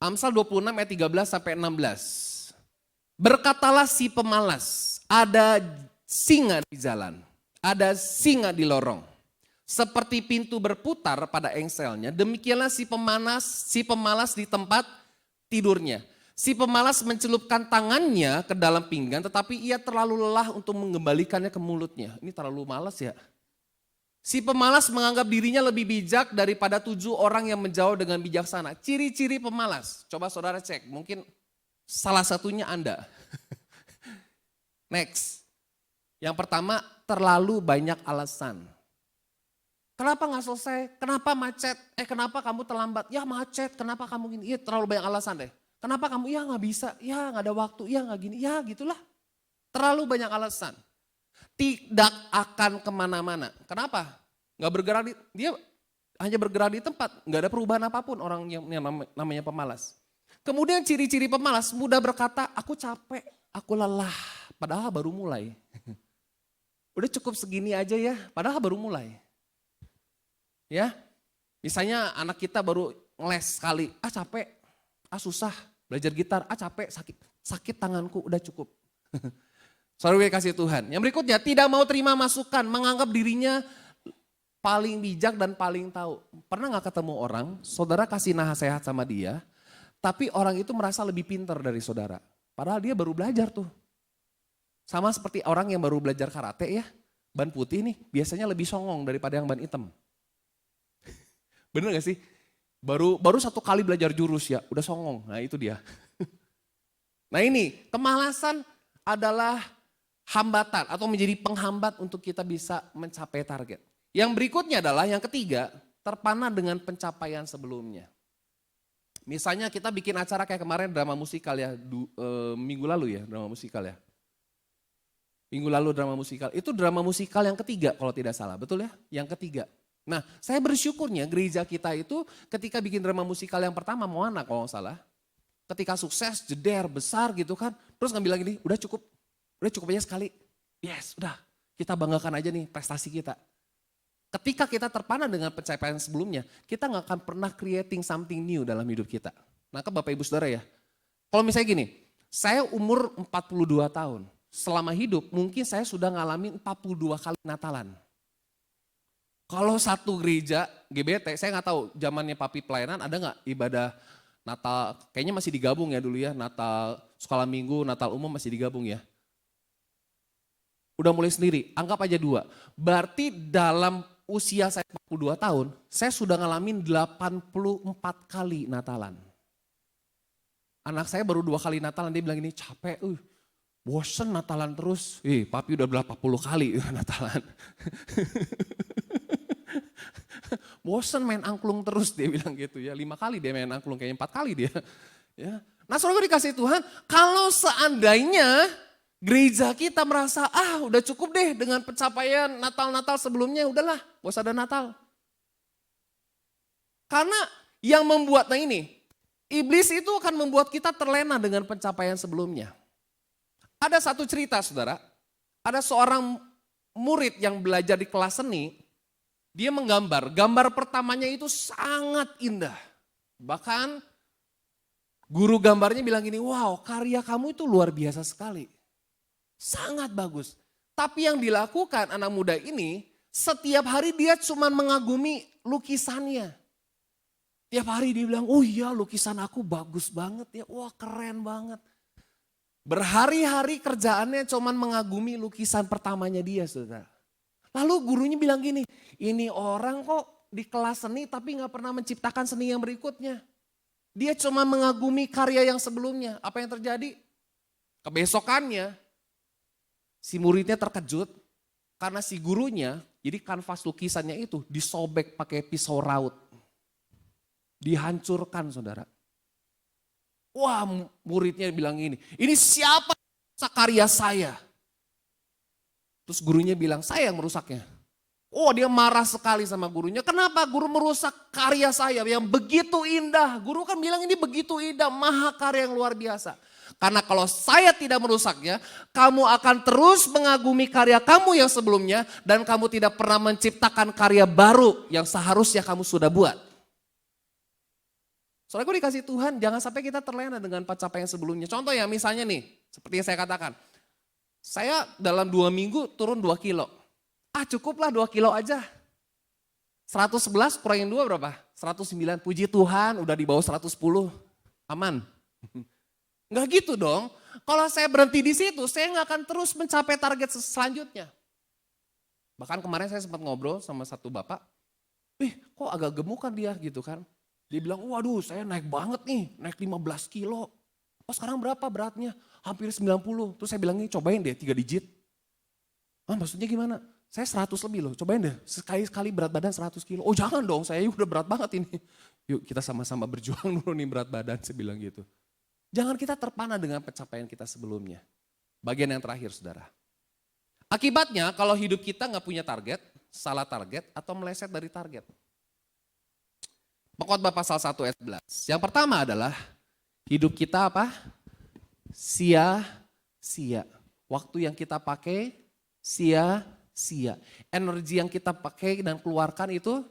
Amsal 26 ayat 13 sampai 16. Berkatalah si pemalas, ada singa di jalan, ada singa di lorong. Seperti pintu berputar pada engselnya, demikianlah si pemalas di tempat tidurnya. Si pemalas mencelupkan tangannya ke dalam pinggan, tetapi ia terlalu lelah untuk mengembalikannya ke mulutnya. Ini terlalu malas ya. Si pemalas menganggap dirinya lebih bijak daripada 7 orang yang menjauh dengan bijaksana. Ciri-ciri pemalas, coba saudara cek, mungkin salah satunya Anda. Next, yang pertama terlalu banyak alasan. Kenapa nggak selesai? Kenapa macet? Kenapa kamu terlambat? Ya macet, kenapa kamu gini? Iya terlalu banyak alasan deh. Kenapa kamu? Ya nggak bisa, ya nggak ada waktu, ya nggak gini, ya gitulah. Terlalu banyak alasan. Tidak akan kemana-mana. Kenapa? Nggak bergerak, dia hanya bergerak di tempat. Nggak ada perubahan apapun orang yang namanya pemalas. Kemudian ciri-ciri pemalas, mudah berkata, aku capek, aku lelah. Padahal baru mulai. Udah cukup segini aja ya, padahal baru mulai. Ya, misalnya anak kita baru ngeles sekali, capek. Susah, belajar gitar, capek, sakit tanganku, udah cukup. Sorry kasih Tuhan. Yang berikutnya, tidak mau terima masukan, menganggap dirinya paling bijak dan paling tahu. Pernah gak ketemu orang, saudara kasih nasihat sama dia, tapi orang itu merasa lebih pintar dari saudara. Padahal dia baru belajar tuh. Sama seperti orang yang baru belajar karate ya, ban putih nih biasanya lebih songong daripada yang ban hitam. Bener gak sih? Baru 1 kali belajar jurus ya, udah songong. Nah itu dia. Nah ini, kemalasan adalah hambatan atau menjadi penghambat untuk kita bisa mencapai target. Yang berikutnya adalah yang ketiga, terpana dengan pencapaian sebelumnya. Misalnya kita bikin acara kayak kemarin drama musikal ya, minggu lalu ya drama musikal ya. Minggu lalu drama musikal, itu drama musikal yang ketiga kalau tidak salah, betul ya? Yang ketiga. Nah, saya bersyukurnya gereja kita itu ketika bikin drama musikal yang pertama Moana kalau nggak salah. Ketika sukses, jeder, besar gitu kan. Terus nggak bilang gini, udah cukup aja sekali. Yes, udah kita banggakan aja nih prestasi kita. Ketika kita terpana dengan pencapaian sebelumnya, kita nggak akan pernah creating something new dalam hidup kita. Nah ke Bapak Ibu Saudara ya, kalau misalnya gini, saya umur 42 tahun. Selama hidup mungkin saya sudah ngalamin 42 kali Natalan. Kalau satu gereja GBT, saya nggak tahu zamannya Papi pelayanan ada nggak ibadah Natal, kayaknya masih digabung ya dulu ya, Natal sekolah minggu, Natal umum masih digabung ya. Udah mulai sendiri, anggap aja 2. Berarti dalam usia saya 42 tahun, saya sudah ngalamin 84 kali Natalan. Anak saya baru 2 kali Natalan, dia bilang ini capek, bosen Natalan terus. Papi udah 80 kali Natalan. Bosen main angklung terus dia bilang gitu ya. 5 kali dia main angklung, kayaknya 4 kali dia. Ya. Nah saudara dikasih Tuhan, kalau seandainya gereja kita merasa udah cukup deh dengan pencapaian Natal-Natal sebelumnya, udahlah gak usah ada Natal. Karena yang membuat, iblis itu akan membuat kita terlena dengan pencapaian sebelumnya. Ada satu cerita saudara, ada seorang murid yang belajar di kelas seni, dia menggambar, gambar pertamanya itu sangat indah. Bahkan guru gambarnya bilang gini, wow karya kamu itu luar biasa sekali. Sangat bagus. Tapi yang dilakukan anak muda ini, setiap hari dia cuma mengagumi lukisannya. Tiap hari dia bilang, oh iya lukisan aku bagus banget ya, wah keren banget. Berhari-hari kerjaannya cuma mengagumi lukisan pertamanya dia saudara. Lalu gurunya bilang gini, ini orang kok di kelas seni tapi gak pernah menciptakan seni yang berikutnya. Dia cuma mengagumi karya yang sebelumnya. Apa yang terjadi? Kebesokannya si muridnya terkejut karena si gurunya, jadi kanvas lukisannya itu disobek pakai pisau raut. Dihancurkan saudara. Wah muridnya bilang ini siapa karya saya? Terus gurunya bilang, saya yang merusaknya. Oh dia marah sekali sama gurunya. Kenapa guru merusak karya saya yang begitu indah? Guru kan bilang ini begitu indah, maha karya yang luar biasa. Karena kalau saya tidak merusaknya, kamu akan terus mengagumi karya kamu yang sebelumnya. Dan kamu tidak pernah menciptakan karya baru yang seharusnya kamu sudah buat. Soalnya gue dikasih Tuhan, jangan sampai kita terlena dengan pencapaian sebelumnya. Contoh ya misalnya nih, seperti yang saya katakan. Saya dalam 2 minggu turun 2 kilo. Cukuplah 2 kilo aja. 111 kurangin 2 berapa? 109. Puji Tuhan udah di bawah 110. Aman. Nggak gitu dong. Kalau saya berhenti di situ, saya nggak akan terus mencapai target selanjutnya. Bahkan kemarin saya sempat ngobrol sama satu bapak. Kok agak gemukan dia gitu kan. Dia bilang, waduh saya naik banget nih, naik 15 kilo. Oh sekarang berapa beratnya? Hampir 90. Terus saya bilang, nih cobain deh 3 digit. Maksudnya gimana? Saya 100 lebih loh, cobain deh. Sekali-sekali berat badan 100 kilo. Oh jangan dong, saya udah berat banget ini. Yuk kita sama-sama berjuang nurunin berat badan, saya bilang gitu. Jangan kita terpana dengan pencapaian kita sebelumnya. Bagian yang terakhir saudara. Akibatnya kalau hidup kita nggak punya target, salah target atau meleset dari target. Pengkhotbah pasal 1 ayat 11. Yang pertama adalah hidup kita apa? Sia-sia. Waktu yang kita pakai sia-sia. Energi yang kita pakai dan keluarkan itu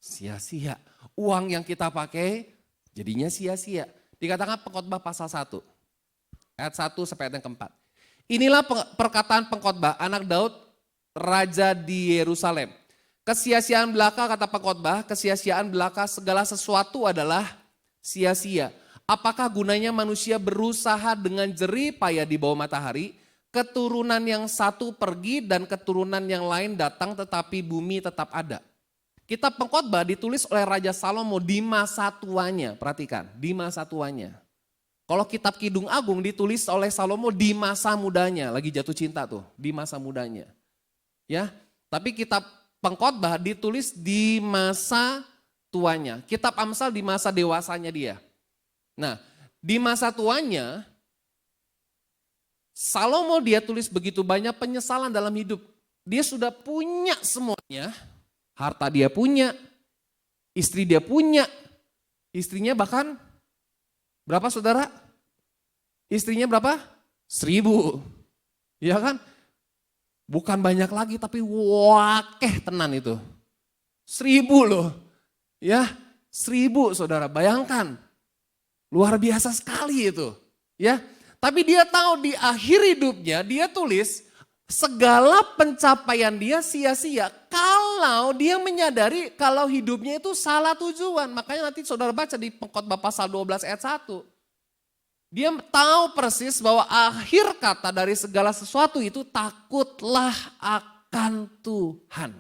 sia-sia. Uang yang kita pakai jadinya sia-sia. Dikatakan pengkhotbah pasal 1. Ayat 1 sampai ayat yang keempat. Inilah perkataan pengkhotbah anak Daud, raja di Yerusalem. Kesia-siaan belaka kata pengkhotbah, kesia-siaan belaka segala sesuatu adalah sia-sia. Apakah gunanya manusia berusaha dengan jerih payah di bawah matahari? Keturunan yang satu pergi dan keturunan yang lain datang tetapi bumi tetap ada. Kitab pengkhotbah ditulis oleh Raja Salomo di masa tuanya, perhatikan, di masa tuanya. Kalau kitab Kidung Agung ditulis oleh Salomo di masa mudanya, lagi jatuh cinta tuh, di masa mudanya. Ya, tapi kitab pengkhotbah ditulis di masa tuanya. Kitab Amsal di masa dewasanya dia. Nah, di masa tuanya Salomo dia tulis begitu banyak penyesalan dalam hidup. Dia sudah punya semuanya, harta dia punya, istri dia punya, istrinya bahkan berapa saudara? Istrinya berapa? 1000. Ya kan? Bukan banyak lagi tapi wakeh tenan itu. 1000 loh. Ya, 1000 saudara, bayangkan. Luar biasa sekali itu. Ya, tapi dia tahu di akhir hidupnya dia tulis segala pencapaian dia sia-sia kalau dia menyadari kalau hidupnya itu salah tujuan. Makanya nanti saudara baca di pengkhotbah pasal 12 ayat 1. Dia tahu persis bahwa akhir kata dari segala sesuatu itu takutlah akan Tuhan.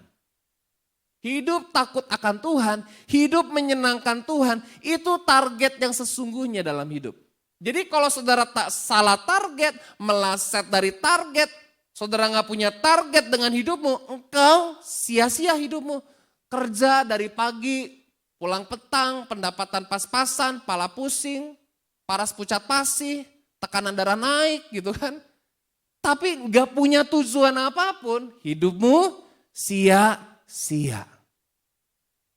Hidup takut akan Tuhan, hidup menyenangkan Tuhan, itu target yang sesungguhnya dalam hidup. Jadi kalau saudara tak salah target, meleset dari target, saudara nggak punya target dengan hidupmu, engkau sia-sia hidupmu. Kerja dari pagi, pulang petang, pendapatan pas-pasan, pala pusing, paras pucat pasi, tekanan darah naik gitu kan. Tapi nggak punya tujuan apapun, hidupmu sia-sia.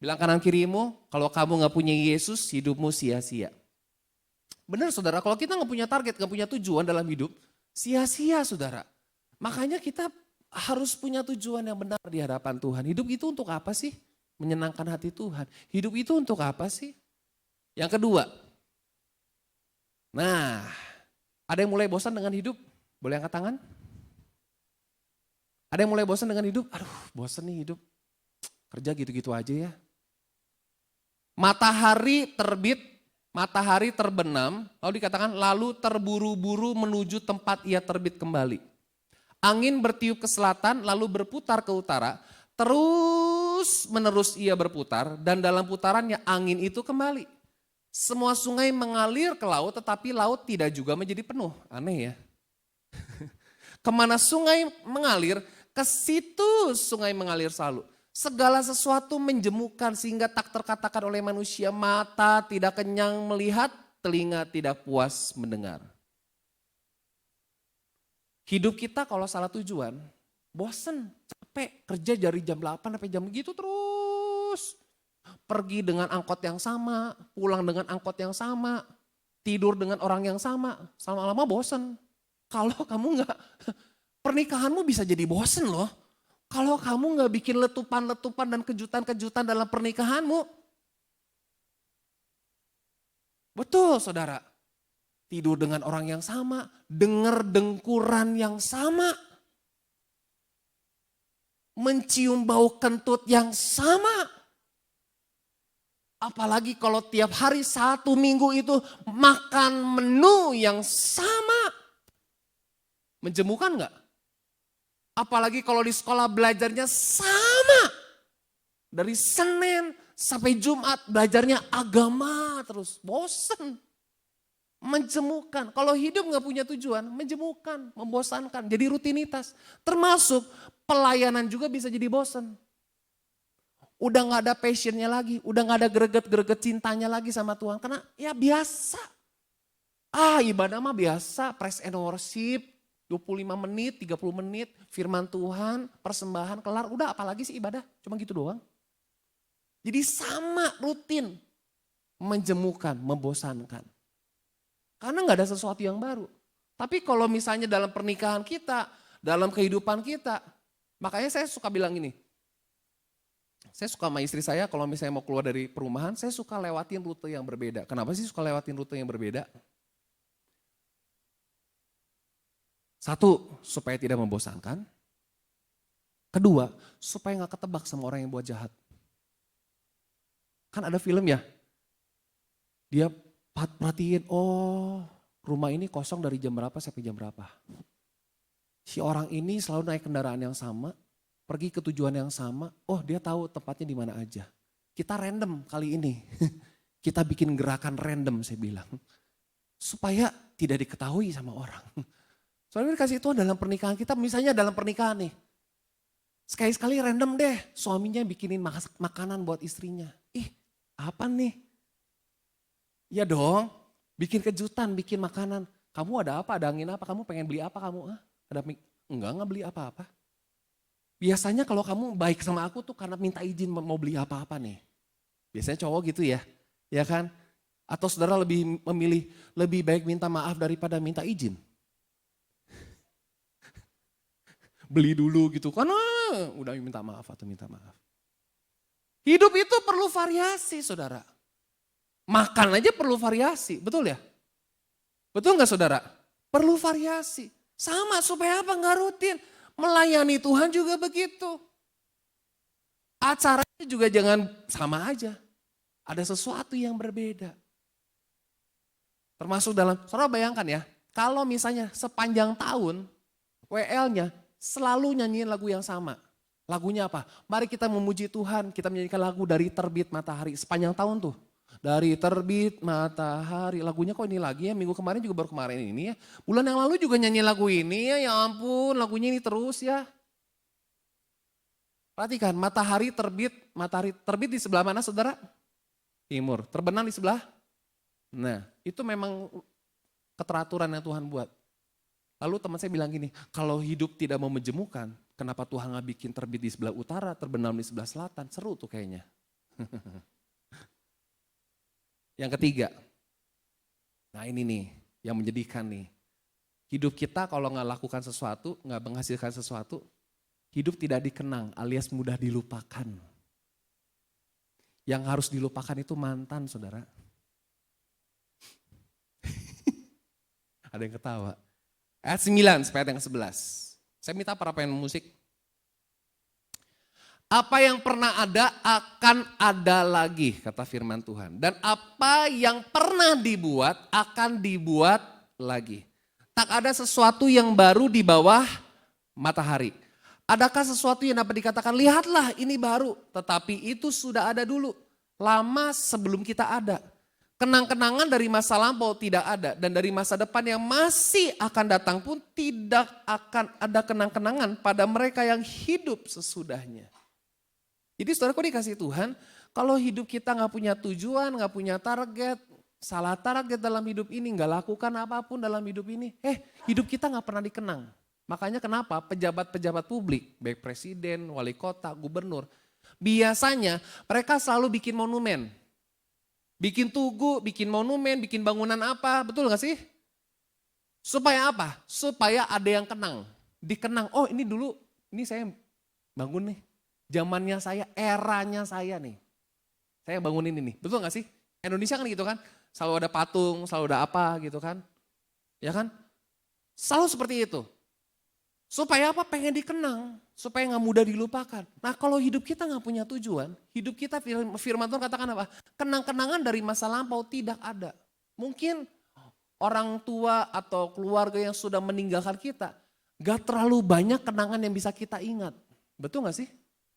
Bilang kanan kirimu, kalau kamu nggak punya Yesus, hidupmu sia-sia. Benar saudara, kalau kita nggak punya target, nggak punya tujuan dalam hidup, sia-sia saudara. Makanya kita harus punya tujuan yang benar di hadapan Tuhan. Hidup itu untuk apa sih? Menyenangkan hati Tuhan. Hidup itu untuk apa sih? Yang kedua, nah, ada yang mulai bosan dengan hidup? Boleh angkat tangan? Ada yang mulai bosan dengan hidup? Aduh, bosan nih hidup. Kerja gitu-gitu aja ya. Matahari terbit, matahari terbenam, lalu dikatakan lalu terburu-buru menuju tempat ia terbit kembali. Angin bertiup ke selatan, lalu berputar ke utara, terus menerus ia berputar dan dalam putarannya angin itu kembali. Semua sungai mengalir ke laut tetapi laut tidak juga menjadi penuh. Aneh ya. Kemana sungai mengalir, ke situ sungai mengalir selalu. Segala sesuatu menjemukan sehingga tak terkatakan oleh manusia. Mata tidak kenyang melihat, telinga tidak puas mendengar. Hidup kita kalau salah tujuan, bosen, capek, kerja dari jam 8 sampai jam gitu terus. Pergi dengan angkot yang sama, pulang dengan angkot yang sama, tidur dengan orang yang sama, lama-lama bosen. Kalau kamu nggak, pernikahanmu bisa jadi bosen loh. Kalau kamu nggak bikin letupan-letupan dan kejutan-kejutan dalam pernikahanmu. Betul saudara, tidur dengan orang yang sama, dengar dengkuran yang sama, mencium bau kentut yang sama. Apalagi kalau tiap hari 1 minggu itu makan menu yang sama. Menjemukan enggak? Apalagi kalau di sekolah belajarnya sama. Dari Senin sampai Jumat belajarnya agama terus. Bosen. Menjemukan. Kalau hidup nggak punya tujuan, menjemukan, membosankan. Jadi rutinitas. Termasuk pelayanan juga bisa jadi bosen. Udah nggak ada passionnya lagi, udah nggak ada greget-greget cintanya lagi sama Tuhan. Karena ya biasa. Ibadah mah biasa, praise and worship, 25 menit, 30 menit, firman Tuhan, persembahan, kelar. Udah apalagi sih ibadah, cuma gitu doang. Jadi sama rutin, menjemukan, membosankan. Karena nggak ada sesuatu yang baru. Tapi kalau misalnya dalam pernikahan kita, dalam kehidupan kita, makanya saya suka bilang gini, saya suka sama istri saya kalau misalnya mau keluar dari perumahan, saya suka lewatin rute yang berbeda. Kenapa sih suka lewatin rute yang berbeda? Satu, supaya tidak membosankan. Kedua, supaya gak ketebak sama orang yang buat jahat. Kan ada film ya, dia perhatiin, oh rumah ini kosong dari jam berapa sampai jam berapa. Si orang ini selalu naik kendaraan yang sama, pergi ke tujuan yang sama, oh dia tahu tempatnya di mana aja. Kita random kali ini, kita bikin gerakan random saya bilang. Supaya tidak diketahui sama orang. Soalnya dikasih Tuhan dalam pernikahan kita, misalnya dalam pernikahan nih. Sekali-sekali random deh, suaminya bikinin makanan buat istrinya. Apa nih? Ya dong, bikin kejutan, bikin makanan. Kamu ada apa, ada angin apa, kamu pengen beli apa kamu? Enggak beli apa-apa. Biasanya kalau kamu baik sama aku tuh karena minta izin mau beli apa-apa nih. Biasanya cowok gitu ya, ya kan? Atau saudara lebih memilih, lebih baik minta maaf daripada minta izin. Beli dulu gitu, karena udah minta maaf atau minta maaf. Hidup itu perlu variasi saudara. Makan aja perlu variasi, betul ya? Betul gak saudara? Perlu variasi. Sama supaya apa? Gak rutin. Melayani Tuhan juga begitu. Acaranya juga jangan sama aja. Ada sesuatu yang berbeda. Termasuk dalam, saudara bayangkan ya, kalau misalnya sepanjang tahun WL-nya selalu nyanyiin lagu yang sama. Lagunya apa? Mari kita memuji Tuhan, kita menyanyikan lagu dari terbit matahari sepanjang tahun tuh. Dari terbit matahari, lagunya kok ini lagi ya, minggu kemarin juga baru kemarin ini ya. Bulan yang lalu juga nyanyi lagu ini ya ampun lagunya ini terus ya. Perhatikan matahari terbit di sebelah mana saudara? Timur, terbenam di sebelah? Nah itu memang keteraturan yang Tuhan buat. Lalu teman saya bilang gini, kalau hidup tidak mau menjemukan, kenapa Tuhan gak bikin terbit di sebelah utara, terbenam di sebelah selatan, seru tuh kayaknya. Yang ketiga, nah ini nih yang menjadikan nih. Hidup kita kalau gak lakukan sesuatu, gak menghasilkan sesuatu, hidup tidak dikenang alias mudah dilupakan. Yang harus dilupakan itu mantan saudara. Ada yang ketawa. Ayat 9 sampai ayat yang 11. Saya minta para pemain musik. Apa yang pernah ada akan ada lagi, kata firman Tuhan. Dan apa yang pernah dibuat akan dibuat lagi. Tak ada sesuatu yang baru di bawah matahari. Adakah sesuatu yang dapat dikatakan, lihatlah ini baru. Tetapi itu sudah ada dulu, lama sebelum kita ada. Kenang-kenangan dari masa lampau tidak ada. Dan dari masa depan yang masih akan datang pun tidak akan ada kenang-kenangan pada mereka yang hidup sesudahnya. Jadi saudara kok dikasih Tuhan, kalau hidup kita gak punya tujuan, gak punya target, salah target dalam hidup ini, gak lakukan apapun dalam hidup ini, hidup kita gak pernah dikenang. Makanya kenapa pejabat-pejabat publik, baik presiden, wali kota, gubernur, biasanya mereka selalu bikin monumen. Bikin tugu, bikin monumen, bikin bangunan apa, betul gak sih? Supaya apa? Supaya ada yang kenang, dikenang, oh ini dulu, ini saya bangun nih. Zamannya saya, eranya saya nih. Saya bangunin ini, betul gak sih? Indonesia kan gitu kan, selalu ada patung, selalu ada apa gitu kan. Ya kan? Selalu seperti itu. Supaya apa? Pengen dikenang. Supaya gak mudah dilupakan. Nah kalau hidup kita gak punya tujuan, hidup kita firman Tuhan katakan apa? Kenang-kenangan dari masa lampau tidak ada. Mungkin orang tua atau keluarga yang sudah meninggalkan kita, gak terlalu banyak kenangan yang bisa kita ingat. Betul gak sih?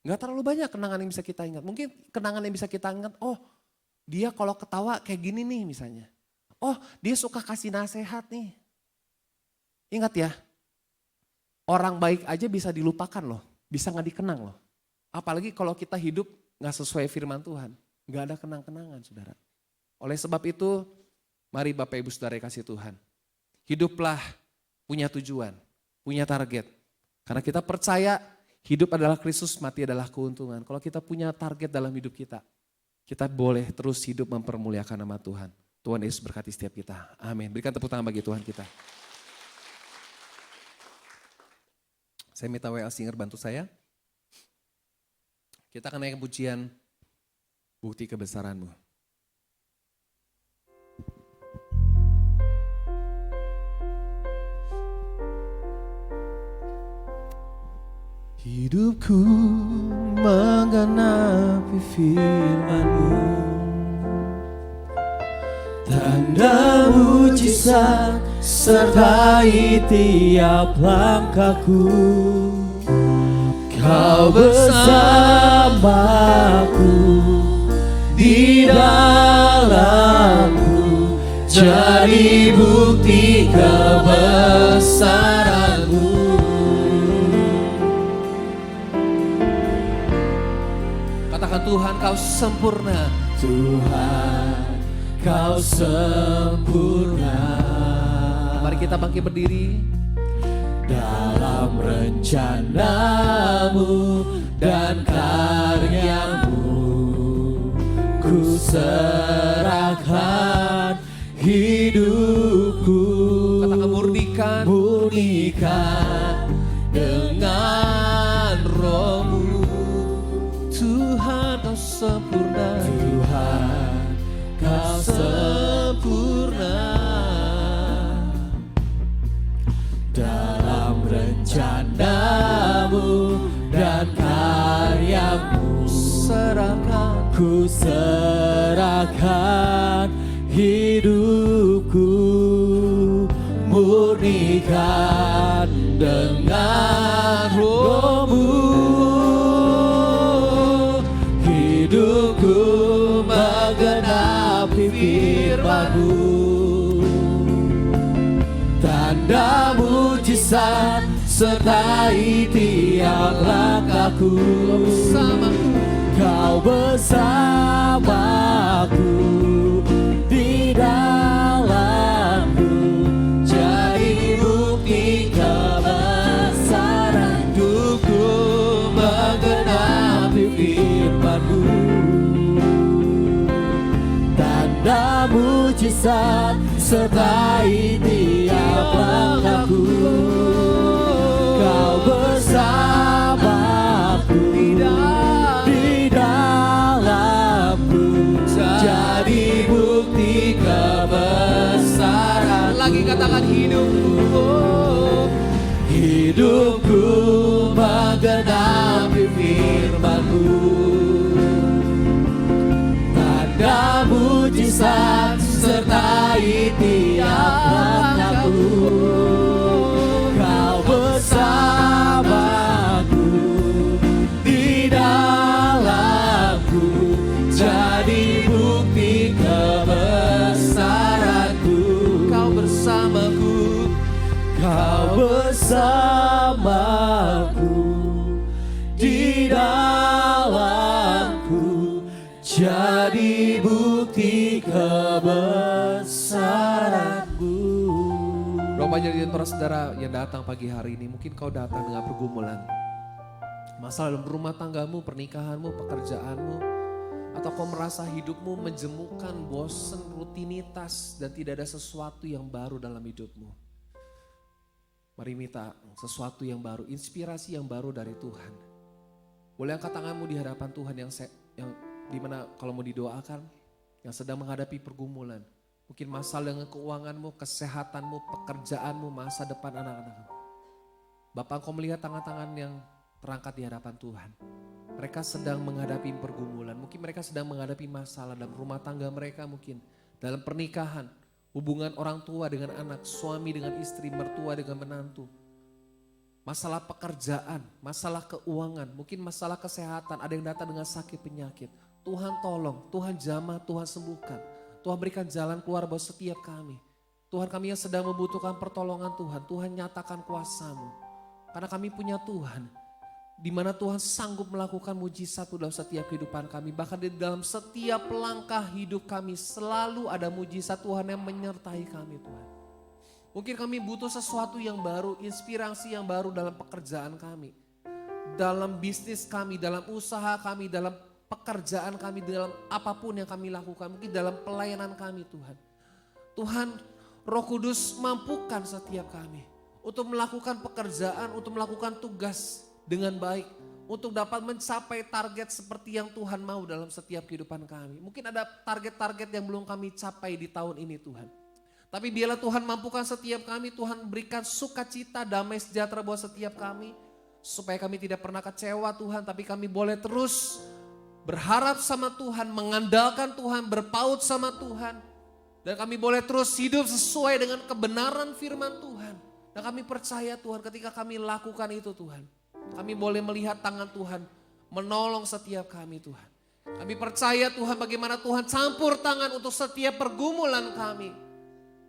Gak terlalu banyak kenangan yang bisa kita ingat. Mungkin kenangan yang bisa kita ingat, oh dia kalau ketawa kayak gini nih misalnya. Oh dia suka kasih nasihat nih. Ingat ya, orang baik aja bisa dilupakan loh, bisa gak dikenang loh. Apalagi kalau kita hidup gak sesuai firman Tuhan, gak ada kenang-kenangan saudara. Oleh sebab itu, mari Bapak Ibu Saudara yang kasih Tuhan, hiduplah punya tujuan, punya target. Karena kita percaya hidup adalah Kristus, mati adalah keuntungan. Kalau kita punya target dalam hidup kita boleh terus hidup mempermuliakan nama Tuhan. Tuhan Yesus berkati setiap kita. Amin. Berikan tepuk tangan bagi Tuhan kita. Saya minta WA Singer bantu saya. Kita akan naik pujian Bukti Kebesaran-Mu. Hidupku menggenapi firman-Mu, tanda mujizat sertai tiap langkahku. Kau bersamaku di dalamku, jadi bukti kebesaran-Mu. Katakan Tuhan kau sempurna. Tuhan, kau sempurna. Mari kita bangkit berdiri. Dalam rencana-Mu dan karya-Mu, ku serahkan hidupku. Katakan murnikan. Murnikan dengan Roh-Mu. Tuhan kau sempurna. Tuhan, kau sempurna. Dalam rencana-Mu dan karya-Mu, ku serahkan hidupku. Murnikan dengan Roh-Mu. Hidupku menggenapi firman-Mu, tanda mujizat sertai tiap langkahku. Kau bersamaku di dalamku, jadi bukti kebesaran. Hidupku menggenapi firman-Mu, tanda mujizat sertai tiap langkahku. Kau bersamaku di dalamku, jadi bukti kebesaran. Lagi katakan hidupku. Hidupku menggenapi firman-Mu, tanda mujizat sertai tiap langkahku. Kau bersamaku di dalamku, jadi bukti kebesaran-Ku. Kau bersamaku. Kau bersamaku di dalamku, jadi bukti kebesaran-Mu. Berapa banyak di antara saudara yang datang pagi hari ini, mungkin kau datang dengan pergumulan. Masalah dalam rumah tanggamu, pernikahanmu, pekerjaanmu. Atau kau merasa hidupmu menjemukan, bosan, rutinitas, dan tidak ada sesuatu yang baru dalam hidupmu. Mari minta sesuatu yang baru, inspirasi yang baru dari Tuhan. Boleh angkat tanganmu di hadapan Tuhan yang dimana kalau mau didoakan, yang sedang menghadapi pergumulan. Mungkin masalah dengan keuanganmu, kesehatanmu, pekerjaanmu, masa depan anak-anakmu. Bapak, Engkau melihat tangan-tangan yang terangkat di hadapan Tuhan. Mereka sedang menghadapi pergumulan, mungkin mereka sedang menghadapi masalah dalam rumah tangga mereka, mungkin dalam pernikahan, hubungan orang tua dengan anak, suami dengan istri, mertua dengan menantu. Masalah pekerjaan, masalah keuangan, mungkin masalah kesehatan, ada yang datang dengan sakit penyakit. Tuhan tolong, Tuhan jamah, Tuhan sembuhkan. Tuhan berikan jalan keluar buat setiap kami. Tuhan, kami yang sedang membutuhkan pertolongan Tuhan, Tuhan nyatakan kuasa-Mu. Karena kami punya Tuhan, di mana Tuhan sanggup melakukan mujizat dalam setiap kehidupan kami. Bahkan di dalam setiap langkah hidup kami selalu ada mujizat Tuhan yang menyertai kami, Tuhan. Mungkin kami butuh sesuatu yang baru, inspirasi yang baru dalam pekerjaan kami. Dalam bisnis kami, dalam usaha kami, dalam pekerjaan kami, dalam apapun yang kami lakukan. Mungkin dalam pelayanan kami, Tuhan. Tuhan, Roh Kudus mampukan setiap kami untuk melakukan pekerjaan, untuk melakukan tugas dengan baik. Untuk dapat mencapai target seperti yang Tuhan mau dalam setiap kehidupan kami. Mungkin ada target-target yang belum kami capai di tahun ini, Tuhan. Tapi biarlah Tuhan mampukan setiap kami, Tuhan berikan sukacita, damai sejahtera buat setiap kami. Supaya kami tidak pernah kecewa, Tuhan, tapi kami boleh terus berharap sama Tuhan, mengandalkan Tuhan, berpaut sama Tuhan. Dan kami boleh terus hidup sesuai dengan kebenaran firman Tuhan. Dan kami percaya Tuhan, ketika kami lakukan itu Tuhan, kami boleh melihat tangan Tuhan menolong setiap kami, Tuhan. Kami percaya Tuhan, bagaimana Tuhan campur tangan untuk setiap pergumulan kami.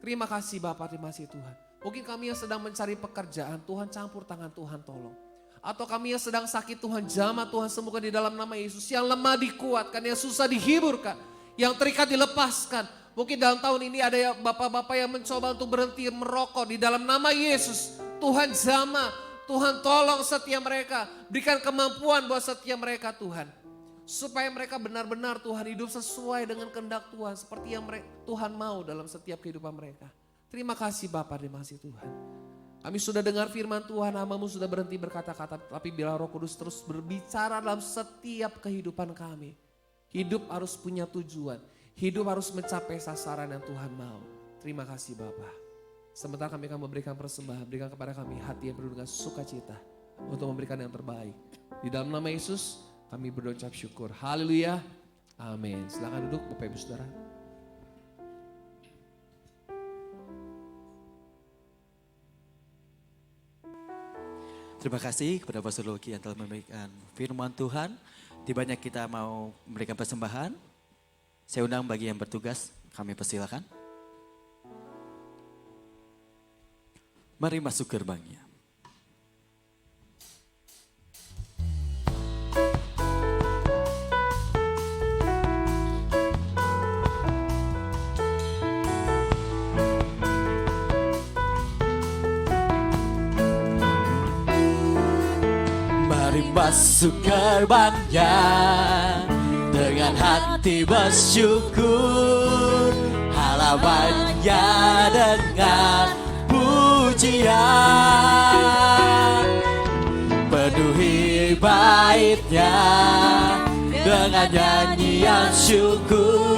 Terima kasih Bapak, terima kasih Tuhan. Mungkin kami yang sedang mencari pekerjaan, Tuhan campur tangan, Tuhan tolong. Atau kami yang sedang sakit, Tuhan jamah, Tuhan sembuhkan di dalam nama Yesus. Yang lemah dikuatkan, yang susah dihiburkan, yang terikat dilepaskan. Mungkin dalam tahun ini ada ya bapak-bapak yang mencoba untuk berhenti merokok, di dalam nama Yesus. Tuhan jamah, Tuhan tolong setiap mereka, berikan kemampuan buat setiap mereka Tuhan. Supaya mereka benar-benar Tuhan hidup sesuai dengan kehendak Tuhan, seperti yang Tuhan mau dalam setiap kehidupan mereka. Terima kasih Bapak, terima kasih Tuhan. Kami sudah dengar firman Tuhan, hamba-Mu sudah berhenti berkata-kata, tapi bila Roh Kudus terus berbicara dalam setiap kehidupan kami. Hidup harus punya tujuan, hidup harus mencapai sasaran yang Tuhan mau. Terima kasih Bapa. Sementara kami akan memberikan persembahan, berikan kepada kami hati yang penuh dengan sukacita untuk memberikan yang terbaik. Di dalam nama Yesus kami berucap syukur. Haleluya. Amin. Silakan duduk Bapak Ibu Saudara. Terima kasih kepada Pastor Loki yang telah memberikan firman Tuhan. Tibanya kita mau memberikan persembahan. Saya undang bagi yang bertugas, kami persilakan. Mari masuk gerbangnya. Masuk gerbangnya dengan hati bersyukur, halamannya dengan pujian, penuhi baitnya dengan nyanyian syukur,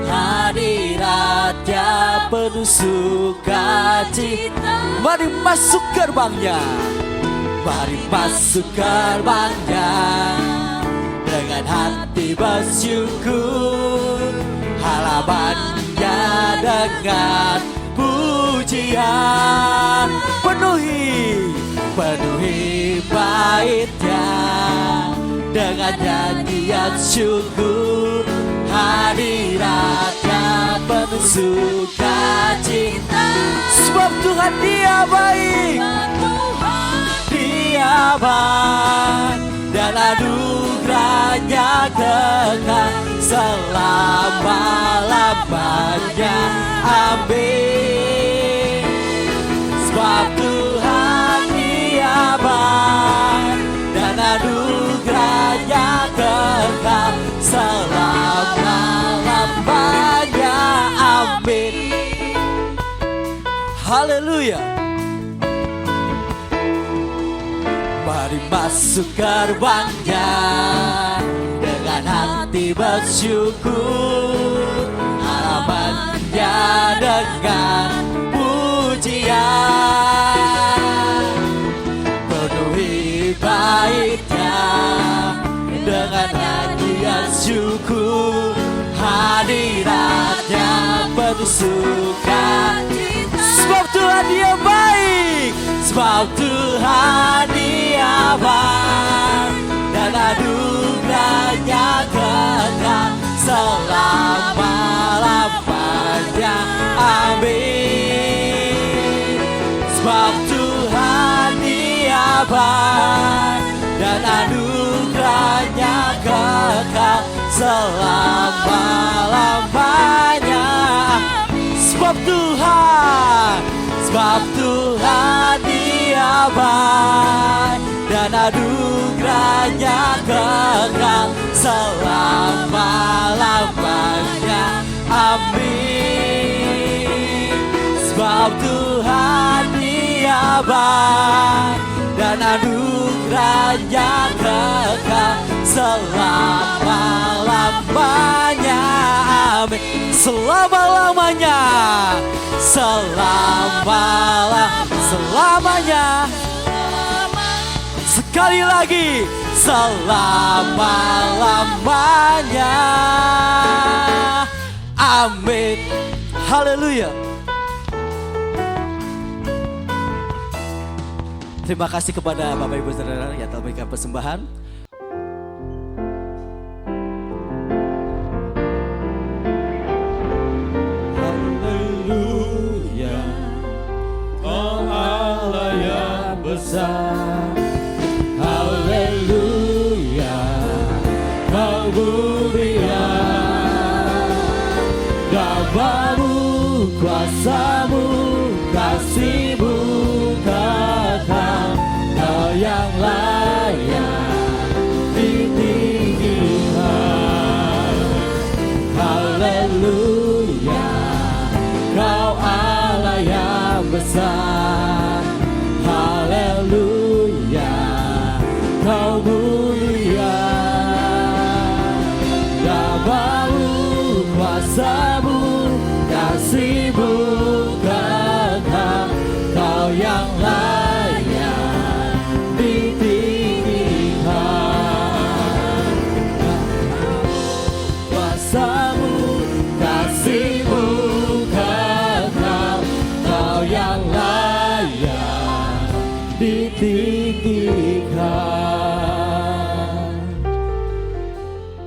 hadiratnya penuh sukacita. Mari masuk gerbangnya. Mari masuk gerbangnya dengan hati bersyukur, halamannya dengan pujian, penuhi baitnya dengan nyanyian syukur, hadiratnya penuh sukacita. Sebab Tuhan Dia baik, Dia baik, dan anugerahnya kekal selama-lamanya. Amin. Sebab Tuhan Dia baik, dan anugerahnya kekal selama-lamanya. Amin. Haleluya. Mari masuk gerbangnya dengan hati bersyukur, halamannya dengan pujian, hadiratnya penuh sukacita. Sebab Tuhan Dia baik, sebab Tuhan Dia baik, dan anugerahnya kekal selama-lamanya. Amin. Sebab Tuhan Dia baik, dan anugerahnya kekal selama-lamanya. Sebab Tuhan Dia baik, dan anugerahnya kekal selama-lamanya. Amin. Sebab Tuhan Dia baik, dan anugerahnya kekal selama-lamanya. Amin. Selama-lamanya, selamanya. Sekali lagi, selama-lamanya. Amin. Haleluya. Terima kasih kepada Bapak Ibu Saudara yang telah memberikan persembahan. Haleluya, oh Allah yang besar. Haleluya, kau mulia. Gambarmu, kuasamu, kasihmu kekal. Kau yang layak ditinggikan. Haleluya, kau Allah yang besar. Haleluya, kau mulia. Gambarmu, kuasamu, kasihmu kekal. Kau yang layak ditinggikan. Kuasamu, kasihmu kekal. Kau yang layak ditinggikan.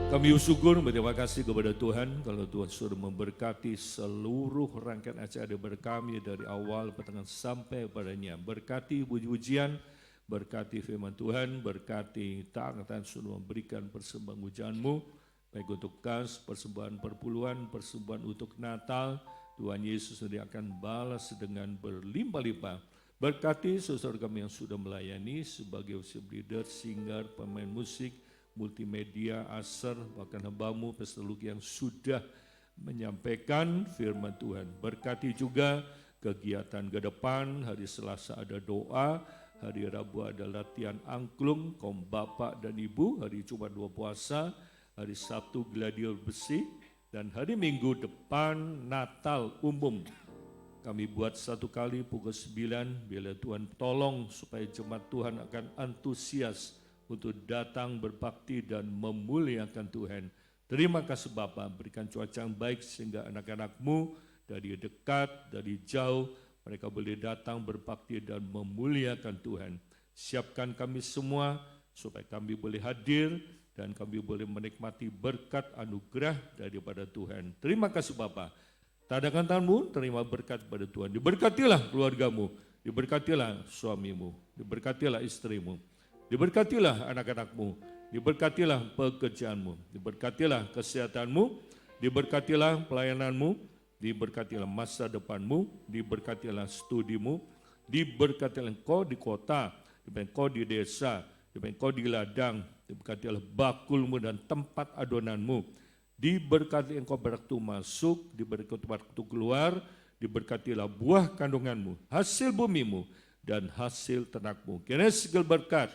Kami bersyukur, berterima kasih kepada Tuhan kalau Tuhan sudah memberkati seluruh rangkaian acara berkami dari awal pertengahan sampai padanya. Berkati puji-pujian, berkati firman Tuhan, berkati tangan sudah memberikan persembahan pujian-Mu, baik untuk kas, persembahan perpuluhan, persembahan untuk Natal. Tuhan Yesus nanti akan balas dengan berlimpah-limpah. Berkati saudara kami yang sudah melayani sebagai worship leader, singer, pemain musik, multimedia, aser, bahkan hamba-Mu Pastor Luki yang sudah menyampaikan firman Tuhan. Berkati juga kegiatan ke depan, hari Selasa ada doa, hari Rabu ada latihan angklung, kaum bapak dan ibu, hari Jumat 2 puasa, hari Sabtu gladiol besi, dan hari Minggu depan Natal umum. Kami buat satu kali pukul 9, bila Tuhan tolong supaya jemaat Tuhan akan antusias untuk datang berbakti dan memuliakan Tuhan. Terima kasih Bapa, berikan cuaca yang baik sehingga anak-anak-Mu dari dekat, dari jauh, mereka boleh datang berbakti dan memuliakan Tuhan. Siapkan kami semua supaya kami boleh hadir dan kami boleh menikmati berkat anugerah daripada Tuhan. Terima kasih Bapa. Tadakan tanganmu, terima berkat pada Tuhan. Diberkatilah keluargamu, diberkatilah suamimu, diberkatilah istrimu. Diberkatilah anak-anak-Mu, diberkatilah pekerjaanmu, diberkatilah kesehatanmu, diberkatilah pelayananmu, diberkatilah masa depanmu, diberkatilah studimu, diberkatilah engkau di kota, diberkatilah engkau di desa, diberkatilah engkau di ladang, diberkatilah bakulmu dan tempat adonanmu, diberkati engkau waktu masuk, diberkati waktu keluar, diberkatilah buah kandunganmu, hasil bumimu, dan hasil ternakmu. Kiranya segala berkat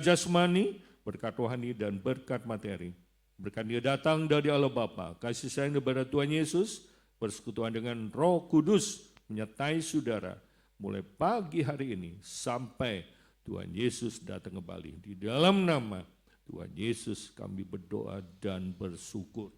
jasmani, berkat rohani, dan berkat materi. Berkat dia datang dari Allah Bapa, kasih sayang kepada Tuhan Yesus, persekutuan dengan Roh Kudus menyertai saudara mulai pagi hari ini sampai Tuhan Yesus datang kembali. Di dalam nama Tuhan Yesus kami berdoa dan bersyukur.